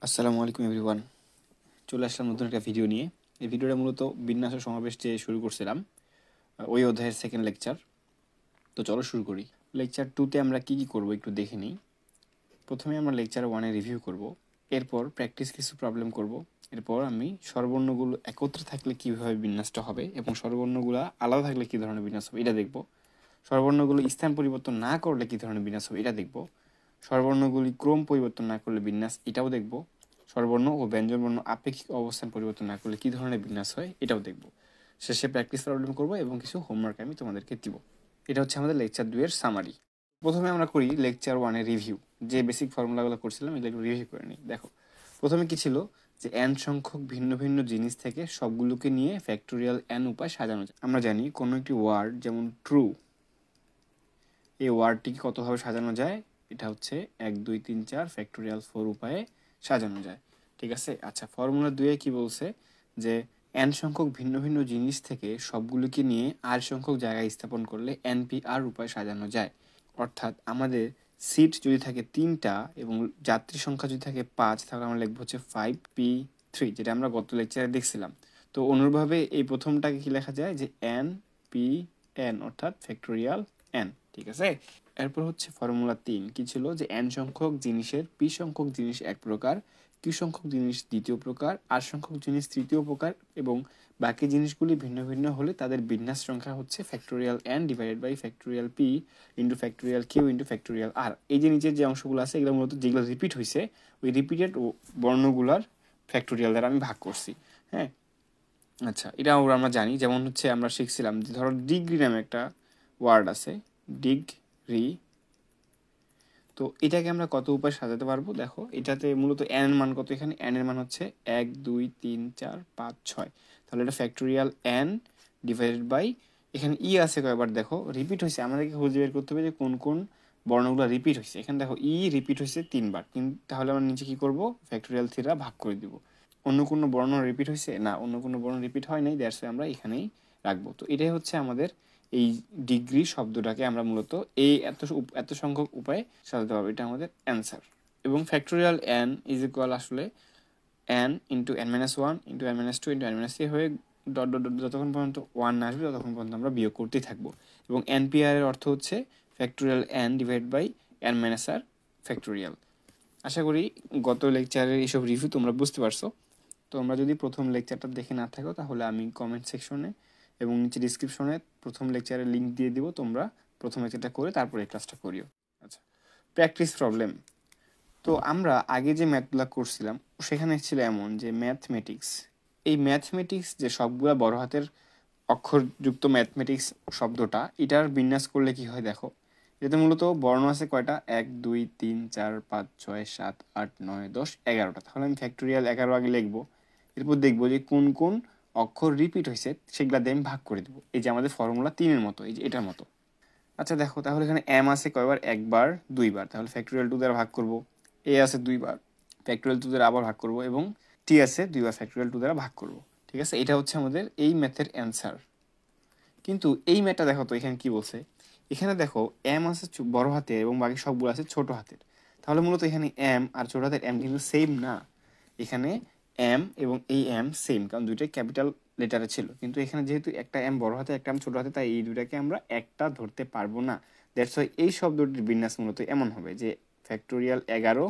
আসসালামু আলাইকুম এভরিওয়ান। চলে আসলাম নতুন একটা ভিডিও নিয়ে। এই ভিডিওটা মূলত বিন্যাস ও সমাবেশ যে শুরু করছিলাম ওই অধ্যায়ের সেকেন্ড লেকচার। তো চলো শুরু করি। লেকচার 2-তে আমরা কি করব একটু দেখে নিই। প্রথমে আমরা লেকচার 1-এ রিভিউ করব, এরপর প্র্যাকটিস কিছু প্রবলেম করব, এরপর আমি স্বরবর্ণগুলো একত্রে থাকলে কীভাবে বিন্যাসটা হবে এবং স্বরবর্ণগুলো আলাদা থাকলে কী ধরনের বিন্যাস হবে এটা দেখব। স্বরবর্ণগুলো স্থান পরিবর্তন না করলে কী ধরনের বিন্যাস হবে এটা দেখব। স্বরবর্ণগুলি ক্রম পরিবর্তন না করলে বিন্যাস এটাও দেখব। স্বরবর্ণ ও ব্যঞ্জনবর্ণ আপেক্ষিক অবস্থান পরিবর্তন না করলে কী ধরনের বিন্যাস হয় এটাও দেখব। শেষে প্র্যাকটিস প্রবলেম করব এবং কিছু হোমওয়ার্ক আমি তোমাদেরকে দিব। এটা হচ্ছে আমাদের লেকচার 2-এর সামারি। প্রথমে আমরা করি লেকচার 1-এর রিভিউ। যে বেসিক ফর্মুলাগুলো করছিলাম এগুলো একটু রিভিউ করে নিই। দেখো, প্রথমে কি ছিল যে n সংখ্যক ভিন্ন ভিন্ন জিনিস থেকে সবগুলোকে নিয়ে ফ্যাক্টোরিয়াল n উপায় সাজানো যায়। আমরা জানি কোনো একটি ওয়ার্ড যেমন ট্রু, এই ওয়ার্ডটিকে কতভাবে সাজানো যায়, এটা হচ্ছে 1 2 3 4 ফ্যাক্টোরিয়াল 4 উপায়ে সাজানো যায়। ঠিক আছে। আচ্ছা, ফর্মুলা 2-এ কি বলছে যে n সংখ্যক ভিন্ন ভিন্ন জিনিস থেকে সবগুলোকে নিয়ে r সংখ্যক জায়গায় স্থাপন করলে npr উপায়ে সাজানো যায়। অর্থাৎ আমাদের সিট যদি থাকে 3টা এবং যাত্রী সংখ্যা যদি থাকে 5, তাহলে আমরা লিখবো হচ্ছে 5p3, যেটা আমরা গত লেকচারে দেখছিলাম। তো অনুরূপভাবে এই প্রথমটাকে কি লেখা যায় যে npn অর্থাৎ ফ্যাক্টোরিয়াল n। ঠিক আছে। এরপর হচ্ছে ফর্মুলা 3 কি ছিল যে n সংখ্যক জিনিসের p সংখ্যক জিনিস এক প্রকার, q সংখ্যক জিনিস দ্বিতীয় প্রকার, r সংখ্যক জিনিস তৃতীয় প্রকার এবং বাকি জিনিসগুলি ভিন্ন ভিন্ন হলে তাদের বিন্যাস সংখ্যা হচ্ছে factorial n divided by factorial p into factorial q into factorial r। এই যে নিচের যে অংশগুলো আছে এগুলো মূলত যেগুলো রিপিট হয়েছে ওই রিপিটেড বর্ণগুলার ফ্যাক্টোরিয়াল দ্বারা আমি ভাগ করছি। হ্যাঁ, আচ্ছা, এটা আমরা জানি। যেমন হচ্ছে আমরা শিখছিলাম যে ধরো ডিগ্রি নামে একটা ওয়ার্ড আছে, ডিগ্রি। তো এটাকে আমরা কত উপায় সাজাতে পারবো? দেখো, এটাতে মূলত n এর মান কত? এখানে n এর মান হচ্ছে 1 2 3 4 5 6। তাহলে এটা ফ্যাক্টোরিয়াল n ডিভাইডেড বাই, এখানে ই আছে কয়বার দেখো রিপিট হয়েছে, আমাদেরকে খুঁজে বের করতে হবে যে কোন কোন বর্ণগুলো রিপিট হয়েছে। এখানে দেখো ই রিপিট হয়েছে 3বার, কিন্তু তাহলে আমরা নিচে কি করব? ফ্যাক্টোরিয়াল 3 ভাগ করে দিব। অন্য কোনো বর্ণ রিপিট হয়েছে? না, অন্য কোনো বর্ণ রিপিট হয় নাই, দ্যাটস ওয়াই আমরা এখানেই রাখবো। তো এটাই হচ্ছে আমাদের এই ডিগ্রি শব্দটাকে আমরা মূলত এই এত সংখ্যক উপায়ে সাজাতে পারবো। এটা আমাদের অ্যান্সার। এবং ফ্যাক্টোরিয়াল n ইজ ইকুয়াল আসলে n into n-1 into n-2 into n-3 হয়ে ডট ডট ডট যতক্ষণ পর্যন্ত 1 না আসবে ততক্ষণ পর্যন্ত আমরা বিয়োগ করতেই থাকবো। এবং npr এর অর্থ হচ্ছে factorial n divide by n-r factorial. আশা করি গত লেকচারের এইসব রিভিউ তোমরা বুঝতে পারছো। তোমরা যদি প্রথম লেকচারটা দেখে না থাকো তাহলে আমি কমেন্ট সেকশনে এবং নিচে ডিসক্রিপশনে প্রথম লেকচারের লিঙ্ক দিয়ে দিব, তোমরা প্রথম লেকচারটা করে তারপরে এই ক্লাসটা করিও। আচ্ছা, প্র্যাকটিস প্রবলেম। তো আমরা আগে যে ম্যাথগুলো করছিলাম সেখানে ছিল এমন যে ম্যাথমেটিক্স, এই ম্যাথমেটিক্স যে সবগুলো বড় হাতের অক্ষরযুক্ত ম্যাথমেটিক্স শব্দটা, এটার বিন্যাস করলে কি হয় দেখো। এটাতে মূলত বর্ণ আছে কয়টা? 1 2 3 4 5 6 7 8 9 10 11টা। তাহলে আমি ফ্যাক্টোরিয়াল 11 আগে লিখবো, এরপর দেখবো যে কোন কোন অক্ষর রিপিট হয়েছে সেগুলা দিয়ে আমি ভাগ করে দেবো। এই যে আমাদের ফর্মুলা 3-এর মতো, এই যে এটার মতো। আচ্ছা দেখো, তাহলে এখানে এম আছে কয়বার? একবার দুইবার, তাহলে ফ্যাক্টোরিয়াল 2 দ্বারা ভাগ করব। এ আছে দুইবার, ফ্যাক্টোরিয়াল 2 দ্বারা আবার ভাগ করব এবং টি আছে দুইবার, ফ্যাক্টোরিয়াল 2 দ্বারা ভাগ করব। ঠিক আছে, এটা হচ্ছে আমাদের এই ম্যাথের অ্যান্সার। কিন্তু এই ম্যাথটা দেখো তো এখানে কি বলছে। এখানে দেখো এম আছে বড় হাতের এবং বাকি সবগুলো আছে ছোট হাতের। তাহলে মূলত এখানে এম আর ছোট হাতের এম কিন্তু সেম না। এখানে এম এবং এই এম সেম, কারণ দুইটাই ক্যাপিটাল লেটারে ছিল। কিন্তু এখানে যেহেতু একটা এম বড় হাতে একটা এম ছোট হাতে, তাই এই দুইটাকে আমরা একটা ধরতে পারবো না। দ্যাটস ওয়াই এই শব্দটির বিন্যাস মূলত এমন হবে যে ফ্যাক্টোরিয়াল 11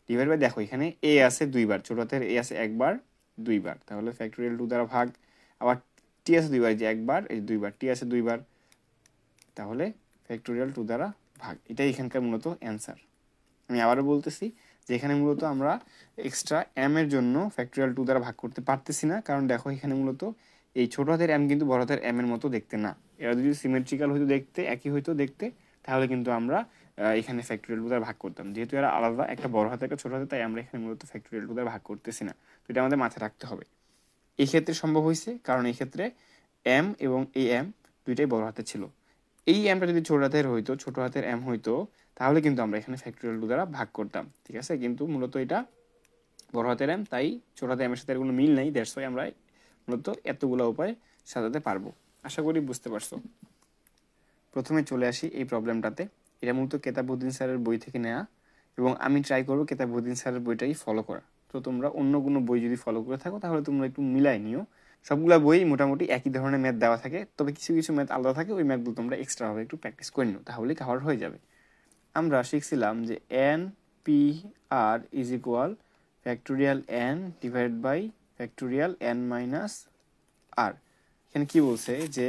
ডিভাইড বাই, দেখো এখানে এ আছে দুইবার, ছোট হাতের এ আছে একবার দুইবার, তাহলে ফ্যাক্টোরিয়াল 2 দ্বারা ভাগ। আবার টি আছে দুইবার, যে একবার এই দুইবার, টি আছে দুইবার, তাহলে ফ্যাক্টোরিয়াল 2 দ্বারা ভাগ। এটাই এখানকার মূলত অ্যান্সার। আমি আবারও বলতেছি যে এখানে মূলত আমরা এক্সট্রা এম এর জন্য ফ্যাক্টোরিয়াল 2 দ্বারা ভাগ করতে পারতেছি না, কারণ দেখো এখানে মূলত এই ছোট হাতের এম কিন্তু বড় হাতের এম এর মতো দেখতে না। এরা যদি সিমেট্রিক্যাল হইতো দেখতে, একই হইতো দেখতে, তাহলে কিন্তু আমরা এখানে ফ্যাক্টোরিয়াল 2 দ্বারা ভাগ করতাম। যেহেতু এরা আলাদা, একটা বড় হাতে একটা ছোট হাতে, তাই আমরা এখানে মূলত ফ্যাক্টোরিয়াল 2 দ্বারা ভাগ করতেছি না। তো এটা আমাদের মাথায় রাখতে হবে। এই ক্ষেত্রে সম্ভব হয়েছে কারণ এই ক্ষেত্রে এম এবং এই এম দুইটাই বড় হাতে ছিল। এই এমটা যদি ছোট হাতের হইতো, ছোট হাতের এম হইতো, তাহলে কিন্তু আমরা এখানে ফ্যাক্টোরিয়াল 2 দ্বারা ভাগ করতাম। ঠিক আছে, কিন্তু মূলত এটা বড় হাতের এম, তাই ছোট হাতের এমের সাথে কোনো মিল নেই। দ্যাটস ওয়াই আমরা মূলত এতগুলো উপায় সাজাতে পারবো। আশা করি বুঝতে পারছো। প্রথমে চলে আসি এই প্রবলেমটাতে। এটা মূলত কেতাবউদ্দিন স্যারের বই থেকে নেওয়া এবং আমি ট্রাই করবো কেতাবউদ্দিন স্যারের বইটাই ফলো করা। তো তোমরা অন্য কোনো বই যদি ফলো করে থাকো তাহলে তোমরা একটু মিলাই নিও। সবগুলো বই মোটামুটি একই ধরনের ম্যাথ দেওয়া থাকে, তবে কিছু কিছু ম্যাথ আলাদা থাকে, ওই ম্যাথগুলো তোমরা এক্সট্রাভাবে একটু প্র্যাকটিস করে নিও, তাহলেই কভার হয়ে যাবে। আমরা শিখছিলাম যে N P R is equal factorial N divide by factorial N minus R. এখানে কি বলছে যে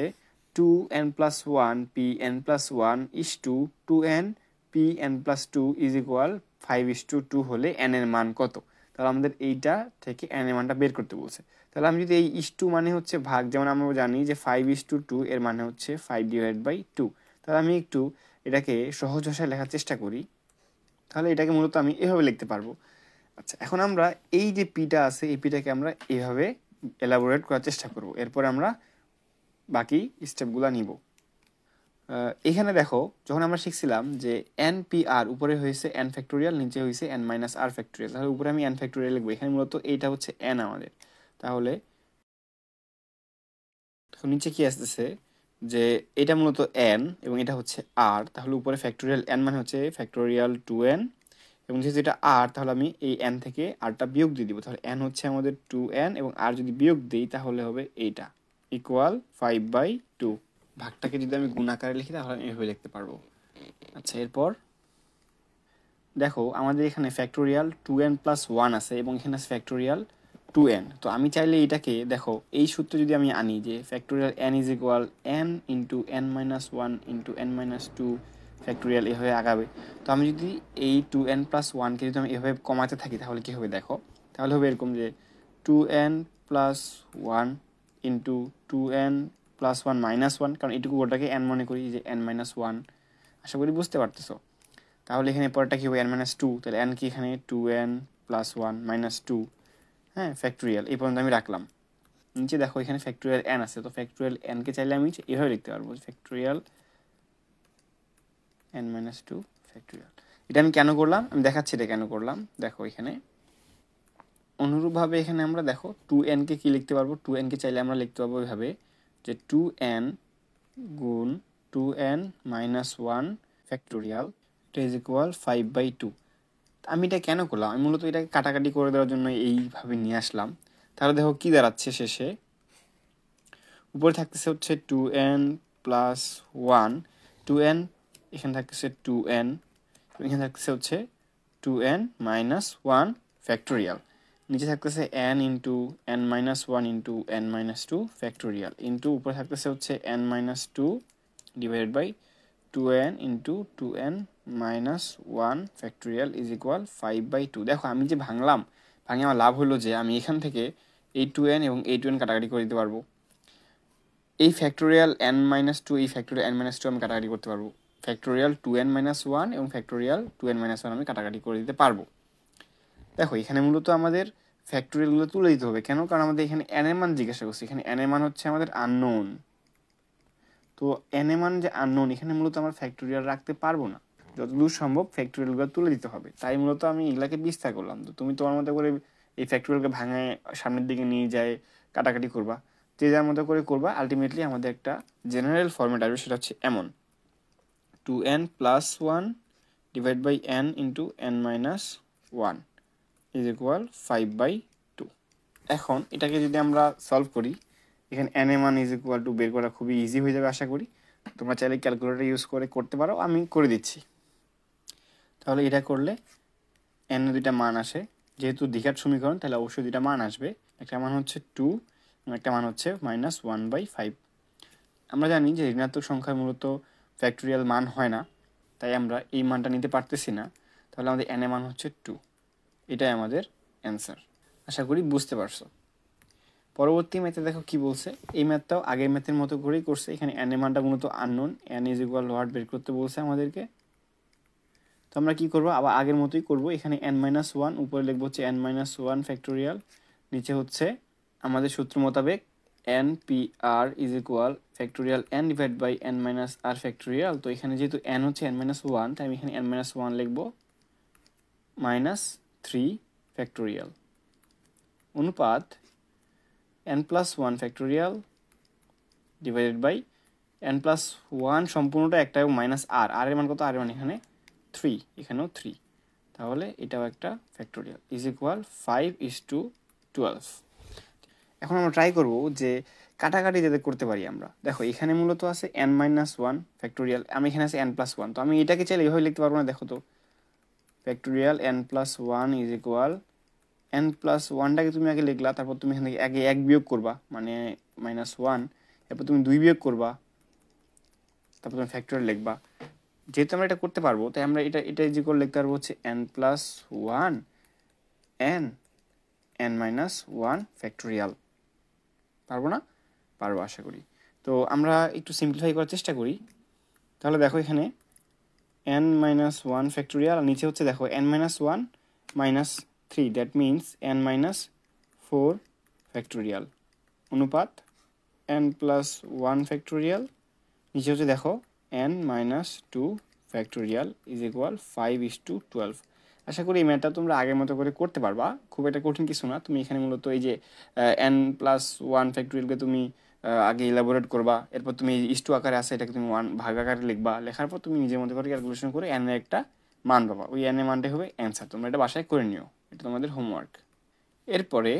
2n+1 pn+1 is to 2n pn+2 is equal 5:2 হলে n এর মান কত। তাহলে আমাদের এইটা থেকে n এর মানটা বের করতে বলছে। তাহলে আমি যদি এই ইস টু মানে হচ্ছে ভাগ, যেমন আমরা জানি যে 5:2 এর মানে হচ্ছে 5/2। তাহলে আমি একটু এটাকে সহজ ভাষায় লেখার চেষ্টা করি, তাহলে এটাকে মূলত আমি এভাবে লিখতে পারবো। আচ্ছা, এখন আমরা এই যে পিটা আছে এই পিটাকে আমরা এইভাবে এলাবোরেট করার চেষ্টা করব, এরপর আমরা বাকি স্টেপগুলো নিব। এখানে দেখো, যখন আমরা শিখছিলাম যে এন পি আর উপরে হয়েছে এন ফ্যাক্টোরিয়াল, নিচে হয়েছে এন মাইনাস আর ফ্যাক্টোরিয়াল, তাহলে উপরে আমি এন ফ্যাক্টোরিয়াল লিখবো। এখানে মূলত এইটা হচ্ছে এন আমাদের, তাহলে নিচে কি আসতেছে যে এটা মূলত এন এবং এটা হচ্ছে আর, তাহলে উপরে ফ্যাক্টোরিয়াল এন মানে হচ্ছে ফ্যাক্টোরিয়াল 2n, এবং যেহেতু এটা আর তাহলে আমি এই এন থেকে আরটা বিয়োগ দিয়ে দিব, তাহলে এন হচ্ছে আমাদের 2n এবং আর যদি বিয়োগ দিই তাহলে হবে এইটা ইকুয়াল 5/2। ভাগটাকে যদি আমি গুণ আকারে লিখি তাহলে আমি এভাবে লিখতে পারবো। আচ্ছা, এরপর দেখো আমাদের এখানে ফ্যাক্টোরিয়াল 2n+1 আছে এবং এখানে আছে ফ্যাক্টোরিয়াল 2n। তো আমি চাইলে এটাকে দেখো এই সূত্র যদি আমি আনি যে factorial n is equal n into n-1 into n-2 factorial এভাবে আগাবে। তো আমি যদি এই 2n+1কে যদি আমি এভাবে কমাতে থাকি তাহলে কী হবে দেখো, তাহলে হবে এরকম যে 2n+1 ইন্টু 2n+1-1, কারণ এইটুকু ওটাকে n মনে করি যে n-1। আশা করি বুঝতে পারতেছো। তাহলে এখানে পরেরটা কী হবে n-2, তাহলে n কি এখানে 2n+1-2, হ্যাঁ ফ্যাক্টোরিয়াল এই পর্যন্ত আমি রাখলাম। নিচে দেখো এখানে ফ্যাক্টোরিয়াল n আছে, তো ফ্যাক্টোরিয়াল nকে চাইলে আমি এভাবে লিখতে পারবো ফ্যাক্টোরিয়াল n-2 ফ্যাক্টোরিয়াল। এটা আমি কেন করলাম আমি দেখাচ্ছি এটা কেন করলাম। দেখো এখানে অনুরূপভাবে এখানে আমরা দেখো 2n-কে কী লিখতে পারবো, 2n-কে চাইলে আমরা লিখতে পারবো এভাবে যে 2n গুণ 2n-1 ফ্যাক্টোরিয়াল ইজ ইকুয়াল 5/2। আমি এটা কেন করলাম, আমি মূলত এটাকে কাটাকাটি করে দেওয়ার জন্য এইভাবে নিয়ে আসলাম। তাহলে দেখো কি দাঁড়াচ্ছে শেষে, উপরে থাকতেছে হচ্ছে 2n+1, 2n এখানে থাকতেছে 2n, এখানে থাকতেছে হচ্ছে 2n-1 ফ্যাক্টোরিয়াল, নিচে থাকতেছে n into n-1 into n-2 factorial into উপরে থাকতেছে হচ্ছে n-2 divided by 2n into 2n-1 factorial is equal 5/2। দেখো আমি যে ভাঙে আমার লাভ হলো যে আমি এখান থেকে এই 2n এবং এই 2n কাটাকাটি করে দিতে পারবো। এই ফ্যাক্টোরিয়াল n-2 এই ফ্যাক্টোরিয়াল n-2 আমি কাটাকাটি করতে পারবো, ফ্যাক্টোরিয়াল 2n-1 এবং ফ্যাক্টোরিয়াল 2n-1 আমি কাটাকাটি করে দিতে পারবো। দেখো এখানে মূলত আমাদের ফ্যাক্টোরিয়ালগুলো তুলে দিতে হবে, কেন, কারণ আমাদের এখানে n এর মান জিজ্ঞাসা করছে, এখানে n এর মান হচ্ছে আমাদের আননোন। তো n এর মান যে আননোন, এখানে মূলত আমরা ফ্যাক্টোরিয়াল রাখতে পারবো না, যতদূর সম্ভব ফ্যাক্টোরিয়ালগুলো তুলে দিতে হবে, তাই মূলত আমি এগুলাকে বিস্তার করলাম। তো তুমি তোমার মতো করে এই ফ্যাক্টোরিয়ালকে ভাঙায় সামনের দিকে নিয়ে যায় কাটাকাটি করবা, যে যার মতো করে করবা, আলটিমেটলি আমাদের একটা জেনারেল ফর্মেট আসবে, সেটা হচ্ছে এমন 2n+1 divide by n into n-1 is equal 5/2। এখন এটাকে যদি আমরা সলভ করি, এখানে n এর মান ইজ ইকুয়াল টু বের করা খুবই ইজি হয়ে যাবে আশা করি। তোমরা চাইলে ক্যালকুলেটর ইউজ করে করতে পারো, আমি করে দিচ্ছি। তাহলে এটা করলে n এর দুইটা মান আসে, যেহেতু দ্বিঘাত সমীকরণ তাহলে অবশ্যই দুইটা মান আসবে, একটা মান হচ্ছে 2 এবং একটা মান হচ্ছে -1/5। আমরা জানি যে ঋণাত্মক সংখ্যার মূলত ফ্যাক্টোরিয়াল মান হয় না, তাই আমরা এই মানটা নিতে পারতেছি না, তাহলে আমাদের n এর মান হচ্ছে 2, এটাই আমাদের অ্যান্সার। আশা করি বুঝতে পারছো। পরবর্তী ম্যাথে দেখো কি বলছে, এই ম্যাথটাও আগের ম্যাথের মতো করেই করছে। এখানে n এর মানটা মূলত unknown, n is equal what বের করতে বলছে আমাদেরকে। তো আমরা কি করব, আবার আগের মতোই করব। এখানে n-1 উপরে লিখবো হচ্ছে n-1 ফ্যাক্টোরিয়াল, নিচে হচ্ছে আমাদের সূত্র মোতাবেক n(p(r) is equal factorial n divide by n-r factorial. তো এখানে যেহেতু n হচ্ছে n-1, তাই আমি এখানে n-1 লিখবো -3 ফ্যাক্টোরিয়াল অনুপাত n+1 factorial divided by n+1 সম্পূর্ণটা একটা এবং -r, r এর মান কত, r এর মান এখানে 3, এখানেও 3, তাহলে এটাও একটা ফ্যাক্টোরিয়াল ইজ ইকুয়াল 5:12। এখন আমরা ট্রাই করব যে কাটাকাটি যাতে করতে পারি আমরা। দেখো এখানে মূলত আছে n-1 ফ্যাক্টোরিয়াল, আমি এখানে আছে n+1, তো আমি এটাকে চাইলে এইভাবে লিখতে পারবো না। দেখো তো ফ্যাক্টোরিয়াল n+1 ইজ ইকুয়াল n+1টাকে তুমি আগে লিখলা, তারপর তুমি এখান থেকে আগে 1 বিয়োগ করবা, মানে -1, এরপর তুমি 2 বিয়োগ করবা, তারপর তুমি ফ্যাক্টোরিয়াল লিখবা। যেহেতু আমরা এটা করতে পারবো তাই আমরা এটা ইজ ইকুয়াল লিখতে পারবো হচ্ছে n+1 n-1 ফ্যাক্টোরিয়াল। পারবো না? পারবো আশা করি। তো আমরা একটু সিম্পলিফাই করার চেষ্টা করি। তাহলে দেখো এখানে n-1 ফ্যাক্টোরিয়াল, আর নিচে হচ্ছে দেখো n-1 -3, that means n-4 factorial অনুপাত n+1 ফ্যাক্টোরিয়াল, নিচে হচ্ছে দেখো n-2 ফ্যাক্টোরিয়াল ইজ ইকুয়াল 5:12। আশা করি এই ম্যাথটা তোমরা আগের মতো করে করতে পারবা, খুব একটা কঠিন কিছু না। তুমি এখানে মূলত এই যে n+1 ফ্যাক্টোরিয়ালকে তুমি আগে ইলাবোরেট করবা, এরপর তুমি ইস টু আকারে আছে এটাকে তুমি 1 ভাগ আকারে লিখবা, লেখার পর তুমি নিজের মতো করে ক্যালকুলেশন করে n এর একটা মান পাবা, ওই n এর মানটাই হবে অ্যান্সার। তোমরা এটা বাসায় করে নিও, এটা তোমাদের হোমওয়ার্ক। এরপরে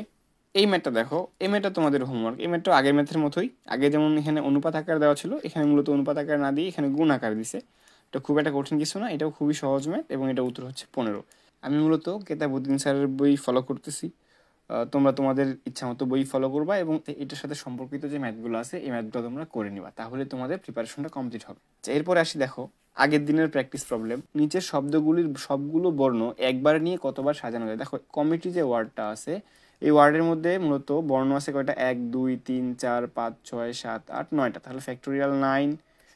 এই ম্যাথটা দেখো, এই ম্যাথটা তোমাদের হোমওয়ার্ক। এই ম্যাথটা আগের ম্যাথের মতোই, আগে যেমন এখানে অনুপাত আকার দেওয়া ছিল, এখানে মূলত অনুপাত আকার না দিয়ে এখানে গুণ আকার দিছে। এটা খুব একটা কঠিন কিছু না, এটাও খুবই সহজ ম্যাথ এবং এটা উত্তর হচ্ছে 15। আমি মূলত কেতাবউদ্দিন স্যারের বই ফলো করতেছি, তোমরা তোমাদের ইচ্ছা মতো বই ফলো করবা এবং এটার সাথে সম্পর্কিত যে ম্যাথগুলো আছে এই ম্যাথগুলো তোমরা করে নিবা, তাহলে তোমাদের প্রিপারেশনটা কমপ্লিট হবে। এরপরে আসি দেখো আগের দিনের প্র্যাকটিস প্রবলেম। নিচের শব্দগুলির সবগুলো বর্ণ একবার নিয়ে কতবার সাজানো যায়। দেখো কমিটি যে ওয়ার্ডটা আছে এই ওয়ার্ডের মধ্যে মূলত বর্ণ আছে কয়টা, 1 2 3 4 5 6 7 8 9টা, তাহলে ফ্যাক্টোরিয়াল 9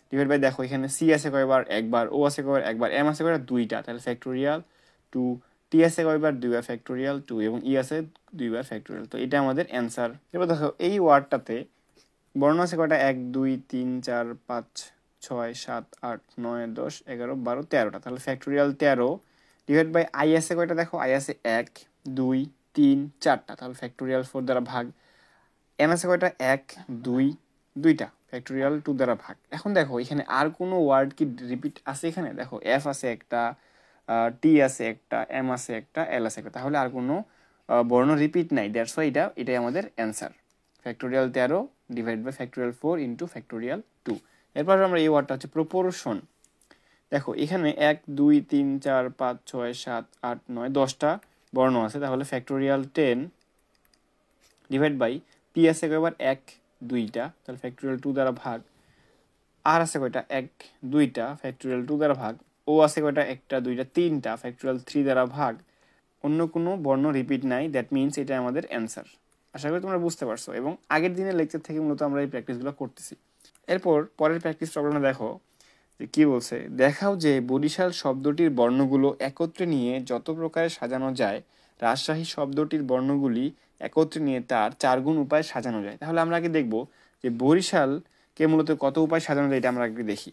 ডিভাইড বাই দেখো এখানে সি আছে কয়বার, একবার, ও আছে কয়বার, একবার, এম আছে কয়বার, 2টা, তাহলে ফ্যাক্টোরিয়াল 2, টি আছে কয়বার, 2বার, ফ্যাক্টোরিয়াল 2, এবং ই আছে 2বার, ফ্যাক্টোরিয়াল। তো এটা আমাদের অ্যান্সার। এবার দেখো এই ওয়ার্ডটাতে বর্ণ আছে কয়টা, 1 2 3 4 5 6 7 8 9 10 11 12 13টা, তাহলে ফ্যাক্টোরিয়াল 13 ডিভাইড বাই আই আছে কয়টা, দেখো আই আছে 1 2 3 4টা, তাহলে ফ্যাক্টোরিয়াল 4 দ্বারা ভাগ। এম আছে কয়টা, 1 2 2টা, ফ্যাক্টোরিয়াল 2 দ্বারা ভাগ। এখন দেখো এখানে আর কোনো ওয়ার্ড কি রিপিট আছে? এখানে দেখো এফ আছে একটা, টি আছে একটা, এম আছে একটা, এল আছে একটা, তাহলে আর কোনো বর্ণ রিপিট নাই, দ্যাটস ওয়াই এটাই আমাদের answer. Factorial 13 divide by factorial 4 into factorial 2। এরপর আমরা এই ওয়ার্ডটা হচ্ছে প্রপোর্শন। দেখো এখানে 1 2 3 4 5 6 7 8 9 10টা বর্ণ আছে, তাহলে ফ্যাক্টোরিয়াল 10 ডিভাইড বাই পি আছে কয়বার, 1 2টা, তাহলে ফ্যাক্টোরিয়াল 2 দ্বারা ভাগ। আর আছে কয়টা, 1 2টা, ফ্যাক্টোরিয়াল 2 দ্বারা ভাগ। ও আছে কয়টা, 1টা 2টা 3টা, ফ্যাক্টোরিয়াল 3 দ্বারা ভাগ। অন্য কোনো বর্ণ রিপিট নাই, দ্যাট মিনস এটা আমাদের অ্যান্সার। আশা করি তোমরা বুঝতে পারছো এবং আগের দিনের লেকচার থেকে মূলত আমরা এই প্র্যাকটিসগুলো করতেছি। এরপর পরের প্র্যাকটিস প্রবলেমটা দেখো যে কী বলছে। দেখাও যে বরিশাল শব্দটির বর্ণগুলো একত্রে নিয়ে যত প্রকারে সাজানো যায় রাজশাহী শব্দটির বর্ণগুলি একত্রে নিয়ে তার 4 গুণ উপায়ে সাজানো যায়। তাহলে আমরা আগে দেখব যে বরিশালকে মূলত কত উপায় সাজানো যায়, এটা আমরা আগে দেখি,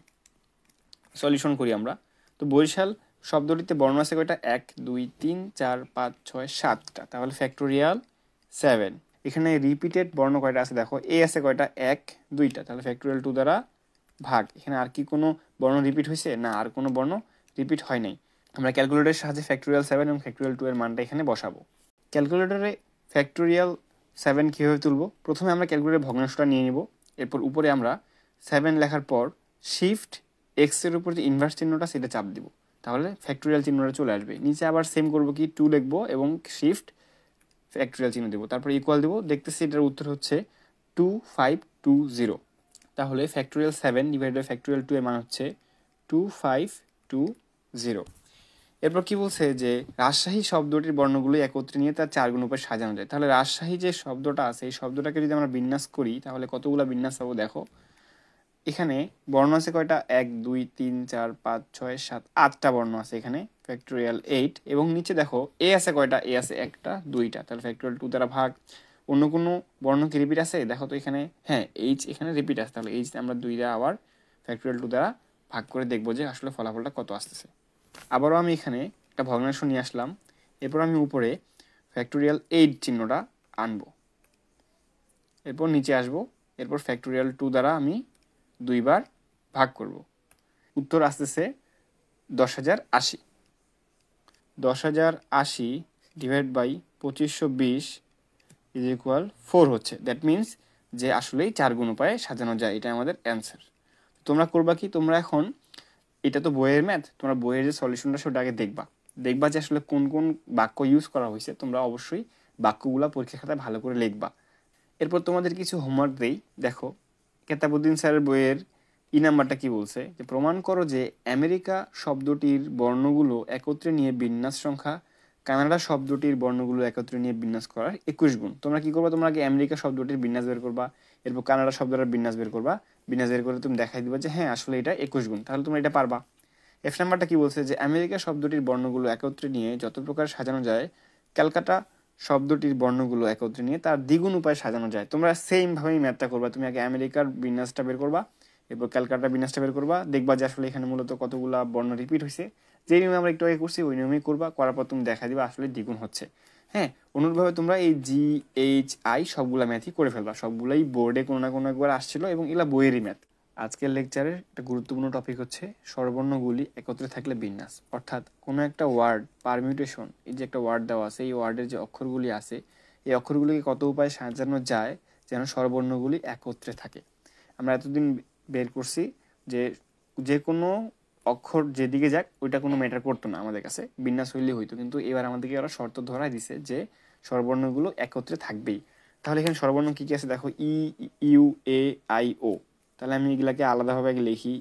সলিউশন করি আমরা। তো বরিশাল শব্দটিতে বর্ণ আছে কয়টা, 1 2 3 4 5 6 7টা, তাহলে ফ্যাক্টোরিয়াল 7। এখানে রিপিটেড বর্ণ কয়টা আছে দেখো, এ আছে কয়টা, 1 2টা, তাহলে ফ্যাক্টোরিয়াল 2 দ্বারা ভাগ। এখানে আর কি কোনো বর্ণ রিপিট হয়েছে? না, আর কোনো বর্ণ রিপিট হয় নাই। আমরা ক্যালকুলেটরের সাহায্যে ফ্যাক্টোরিয়াল 7 এবং ফ্যাক্টোরিয়াল 2 এর মানটা এখানে বসাবো। ক্যালকুলেটরে ফ্যাক্টোরিয়াল 7 কীভাবে তুলব? প্রথমে আমরা ক্যালকুলেটরের ভগ্নাংশটা নিয়ে নিব, এরপর উপরে আমরা 7 লেখার পর শিফট এক্সের উপর যে ইনভার্স চিহ্নটা সেটা চাপ দিব, তাহলে ফ্যাক্টোরিয়াল চিহ্নটা চলে আসবে। নিচে আবার সেম করব কি, 2 লিখবো এবং শিফট ফ্যাক্টোরিয়াল চিহ্ন দেবো, তারপর ইকুয়াল দেবো। দেখতেছি এটার উত্তর হচ্ছে 2520। তাহলে ফ্যাক্টোরিয়াল 7 ডিভাইড বাই ফ্যাক্টোরিয়াল 2 এর মান হচ্ছে 2520। এরপর কি বলছে যে রাজশাহী শব্দটির বর্ণগুলো একত্রে নিয়ে তার 4 গুণ উপায়ে সাজানো যায়। তাহলে রাজশাহী যে শব্দটা আছে এই শব্দটাকে যদি আমরা বিন্যাস করি তাহলে কতগুলো বিন্যাস পাবো দেখো। এখানে বর্ণ আছে কয়টা, 1 2 3 4 5 6 7 8টা বর্ণ আছে এখানে, ফ্যাক্টোরিয়াল 8। এবং নিচে দেখো এ আছে কয়টা, এ আছে একটা 2টা, তাহলে ফ্যাক্টোরিয়াল 2 দ্বারা ভাগ। অন্য কোনো বর্ণ কি রিপিট আছে দেখো তো এখানে, হ্যাঁ এইচ এখানে রিপিট আছে, তাহলে এইচ আমরা 2 দ্বারা আবার ফ্যাক্টোরিয়াল 2 দ্বারা ভাগ করে দেখবো যে আসলে ফলাফলটা কত আসতেছে। আবারও আমি এখানে একটা ভগ্নাংশ নিয়ে আসলাম, এরপর আমি উপরে ফ্যাক্টোরিয়াল 8 চিহ্নটা আনবো, এরপর নিচে আসবো, এরপর ফ্যাক্টোরিয়াল 2 দ্বারা আমি 2 বার ভাগ করব। উত্তর আসতেছে 10,080। 10,080 ডিভাইড বাই 2520 ইজ ইকুয়াল 4 হচ্ছে। দ্যাট মিনস যে আসলেই 4 গুণ উপায়ে সাজানো যায়, এটা আমাদের অ্যান্সার। তোমরা করবা কি, তোমরা এখন এটা তো বইয়ের ম্যাথ, তোমরা বইয়ের যে সলিউশনটা সেটা আগে দেখবা যে আসলে কোন কোন বাক্য ইউজ করা হয়েছে। তোমরা অবশ্যই বাক্যগুলো পরীক্ষা খাতায় ভালো করে লিখবা। এরপর তোমাদের কিছু হোমওয়ার্ক দেই। দেখো কেতাবুদ্দিন স্যারের বইয়ের নাম্বারটা কি বলছে, যে প্রমাণ করো যে আমেরিকা শব্দটির বর্ণগুলো একত্রে নিয়ে বিন্যাস সংখ্যা কানাডা শব্দটির বর্ণগুলো একত্রে নিয়ে বিন্যাস করার 21 গুণ। তোমরা কি করবা, তোমরা আগে আমেরিকা শব্দটির বিন্যাস বের করবা, এরপর কানাডা শব্দটার বিন্যাস বের করবা। বিন্যাস বের করে তুমি দেখাই দিবা যে হ্যাঁ আসলে এটা 21 গুণ, তাহলে তোমরা এটা পারবা। এফ নাম্বারটা কি বলছে, যে আমেরিকা শব্দটির বর্ণগুলো একত্রে নিয়ে যত প্রকার সাজানো যায় ক্যালকাটা শব্দটির বর্ণগুলো একত্রে নিয়ে তার দ্বিগুণ উপায়ে সাজানো যায়। তোমরা সেম ভাবেই ম্যাথটা করবা, তুমি আগে আমেরিকার বিন্যাসটা বের করবা, এরপর ক্যালকাটা বিন্যাসটা বের করবা, দেখবা যে আসলে এখানে মূলত কতগুলা বর্ণ রিপিট হয়েছে। যে নিয়মে আমরা একটু আগে করছি ওই নিয়মেই করবা, করার পর তুমি দেখা দিবা আসলে দ্বিগুণ হচ্ছে। হ্যাঁ, অনুরূপভাবে তোমরা এই GHI সবগুলা ম্যাথই করে ফেলবা, সবগুলাই বোর্ডে কোনো না কোনো একবার আসছিল এবং এগুলা বইয়েরই ম্যাথ। আজকের লেকচারের একটা গুরুত্বপূর্ণ টপিক হচ্ছে স্বরবর্ণগুলি একত্রে থাকলে বিন্যাস, অর্থাৎ কোনো একটা ওয়ার্ড পারমিউটেশন, এই যে একটা ওয়ার্ড দেওয়া আছে এই ওয়ার্ডের যে অক্ষরগুলি আছে এই অক্ষরগুলিকে কত উপায়ে সাজানো যায় যেন স্বরবর্ণগুলি একত্রে থাকে। আমরা এতদিন বের করছি যে যে কোনো অক্ষর যেদিকে যাক ওইটা কোনো ম্যাটার করতো না, আমাদের কাছে বিন্যাস হইলে হইতো, কিন্তু এবার আমাদেরকে ওরা শর্ত ধরাই দিছে যে স্বরবর্ণগুলো একত্রে থাকবেই। তাহলে এখানে স্বরবর্ণ কী কী আছে দেখো, IUAIO। তাহলে আমি এগুলাকে আলাদাভাবে আগে লিখি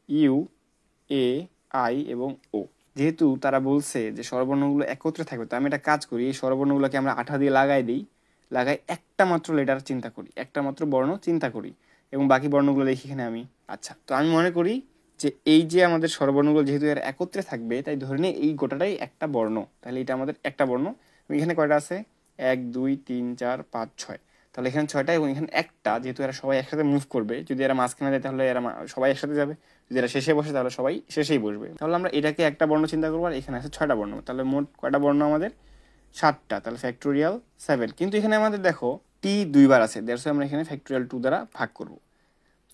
IUAI এবং ও। যেহেতু তারা বলছে যে স্বরবর্ণগুলো একত্রে থাকবে, তো আমি একটা কাজ করি, এই স্বরবর্ণগুলোকে আমরা আঠা দিয়ে লাগাই দিই, লাগাই একটা মাত্র লেটার চিন্তা করি, একটা মাত্র বর্ণ চিন্তা করি এবং বাকি বর্ণগুলো লিখি এখানে আমি। আচ্ছা, তো আমি মনে করি যে এই যে আমাদের স্বরবর্ণগুলো যেহেতু এর একত্রে থাকবে তাই ধরে নিই এই গোটাটাই একটা বর্ণ, তাহলে এটা আমাদের একটা বর্ণ। এখানে কয়টা আছে, 1 2 3 4 5 6, তাহলে এখানে 6টা এবং এখানে একটা, যেহেতু এরা সবাই একসাথে মুভ করবে, যদি এরা মাঝখানে যায় তাহলে এরা সবাই একসাথে যাবে, যদি এরা শেষে বসে তাহলে সবাই শেষেই বসবে। তাহলে আমরা এটাকে একটা বর্ণ চিন্তা করবো আর এখানে আছে 6টা বর্ণ, তাহলে মোট কয়টা বর্ণ আমাদের 7টা, তাহলে ফ্যাক্টোরিয়াল 7। কিন্তু এখানে আমাদের দেখো টি 2বার আছে, দ্যাটস আমরা এখানে ফ্যাক্টোরিয়াল 2 দ্বারা ভাগ করব।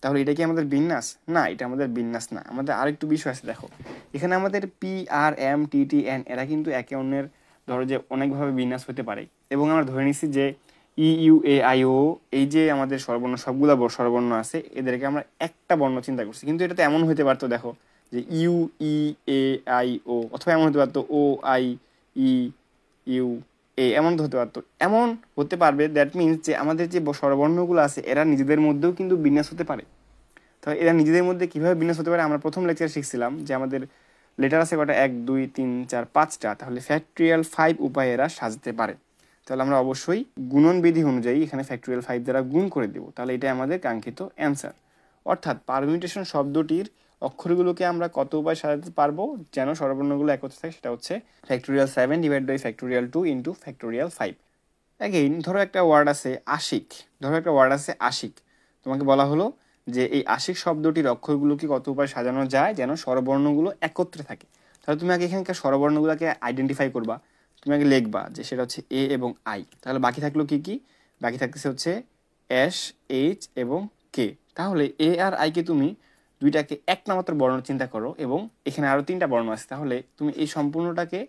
তাহলে এটা কি আমাদের বিন্যাস? না, এটা আমাদের বিন্যাস না। আমাদের আরেকটু বিষয় আছে, দেখো এখানে আমাদের PRMTTN এরা কিন্তু একে অন্যের ধরো যে অনেকভাবে বিন্যাস হতে পারে, এবং আমরা ধরে নিচ্ছি যে IUAIO এই যে আমাদের স্বরবর্ণ সবগুলা স্বরবর্ণ আছে এদেরকে আমরা একটা বর্ণ চিন্তা করছি, কিন্তু এটা তো এমন হতে পারতো দেখো যে UEAIO, অথবা এমন হতে পারতো OIEU এমন হতে পারতো, এমন হতে পারবে। দ্যাট মিনস যে আমাদের যে স্বরবর্ণগুলো আছে এরা নিজেদের মধ্যেও কিন্তু বিন্যাস হতে পারে। তো এরা নিজেদের মধ্যে কীভাবে বিন্যাস হতে পারে আমরা প্রথম লেকচারে শিখছিলাম যে আমাদের লেটার আছে কটা, 1 2 3 4 5টা, তাহলে ফ্যাক্টোরিয়াল 5 উপায়ে এরা সাজতে পারে। তাহলে আমরা অবশ্যই গুণন বিধি অনুযায়ী এখানে ফ্যাক্টোরিয়াল 5 দ্বারা গুণ করে দেব, তাহলে এটা আমাদের কাঙ্ক্ষিত অ্যান্সার। অর্থাৎ পারমিউটেশন শব্দটির অক্ষরগুলোকে আমরা কত উপায় সাজাতে পারবো যেন স্বরবর্ণগুলো একত্রে থাকে, সেটা হচ্ছে factorial 7 divide by factorial 2 into factorial 5। Again ধরো একটা ওয়ার্ড আছে আশিক, তোমাকে বলা হলো যে এই আশিক শব্দটির অক্ষরগুলোকে কত উপায় সাজানো যায় যেন স্বরবর্ণগুলো একত্রে থাকে। তাহলে তুমি আগে এখানকার স্বরবর্ণগুলোকে আইডেন্টিফাই করবা, তুমি আগে লিখবা যে সেটা হচ্ছে এ এবং আই। তাহলে বাকি থাকলো কি কি, বাকি থাকতেছে হচ্ছে এস, এইচ এবং কে। তাহলে এ আর আইকে তুমি দুইটাকে একটা মাত্র বর্ণ চিন্তা করো এবং এখানে আরও 3টা বর্ণ আছে, তাহলে তুমি এই সম্পূর্ণটাকে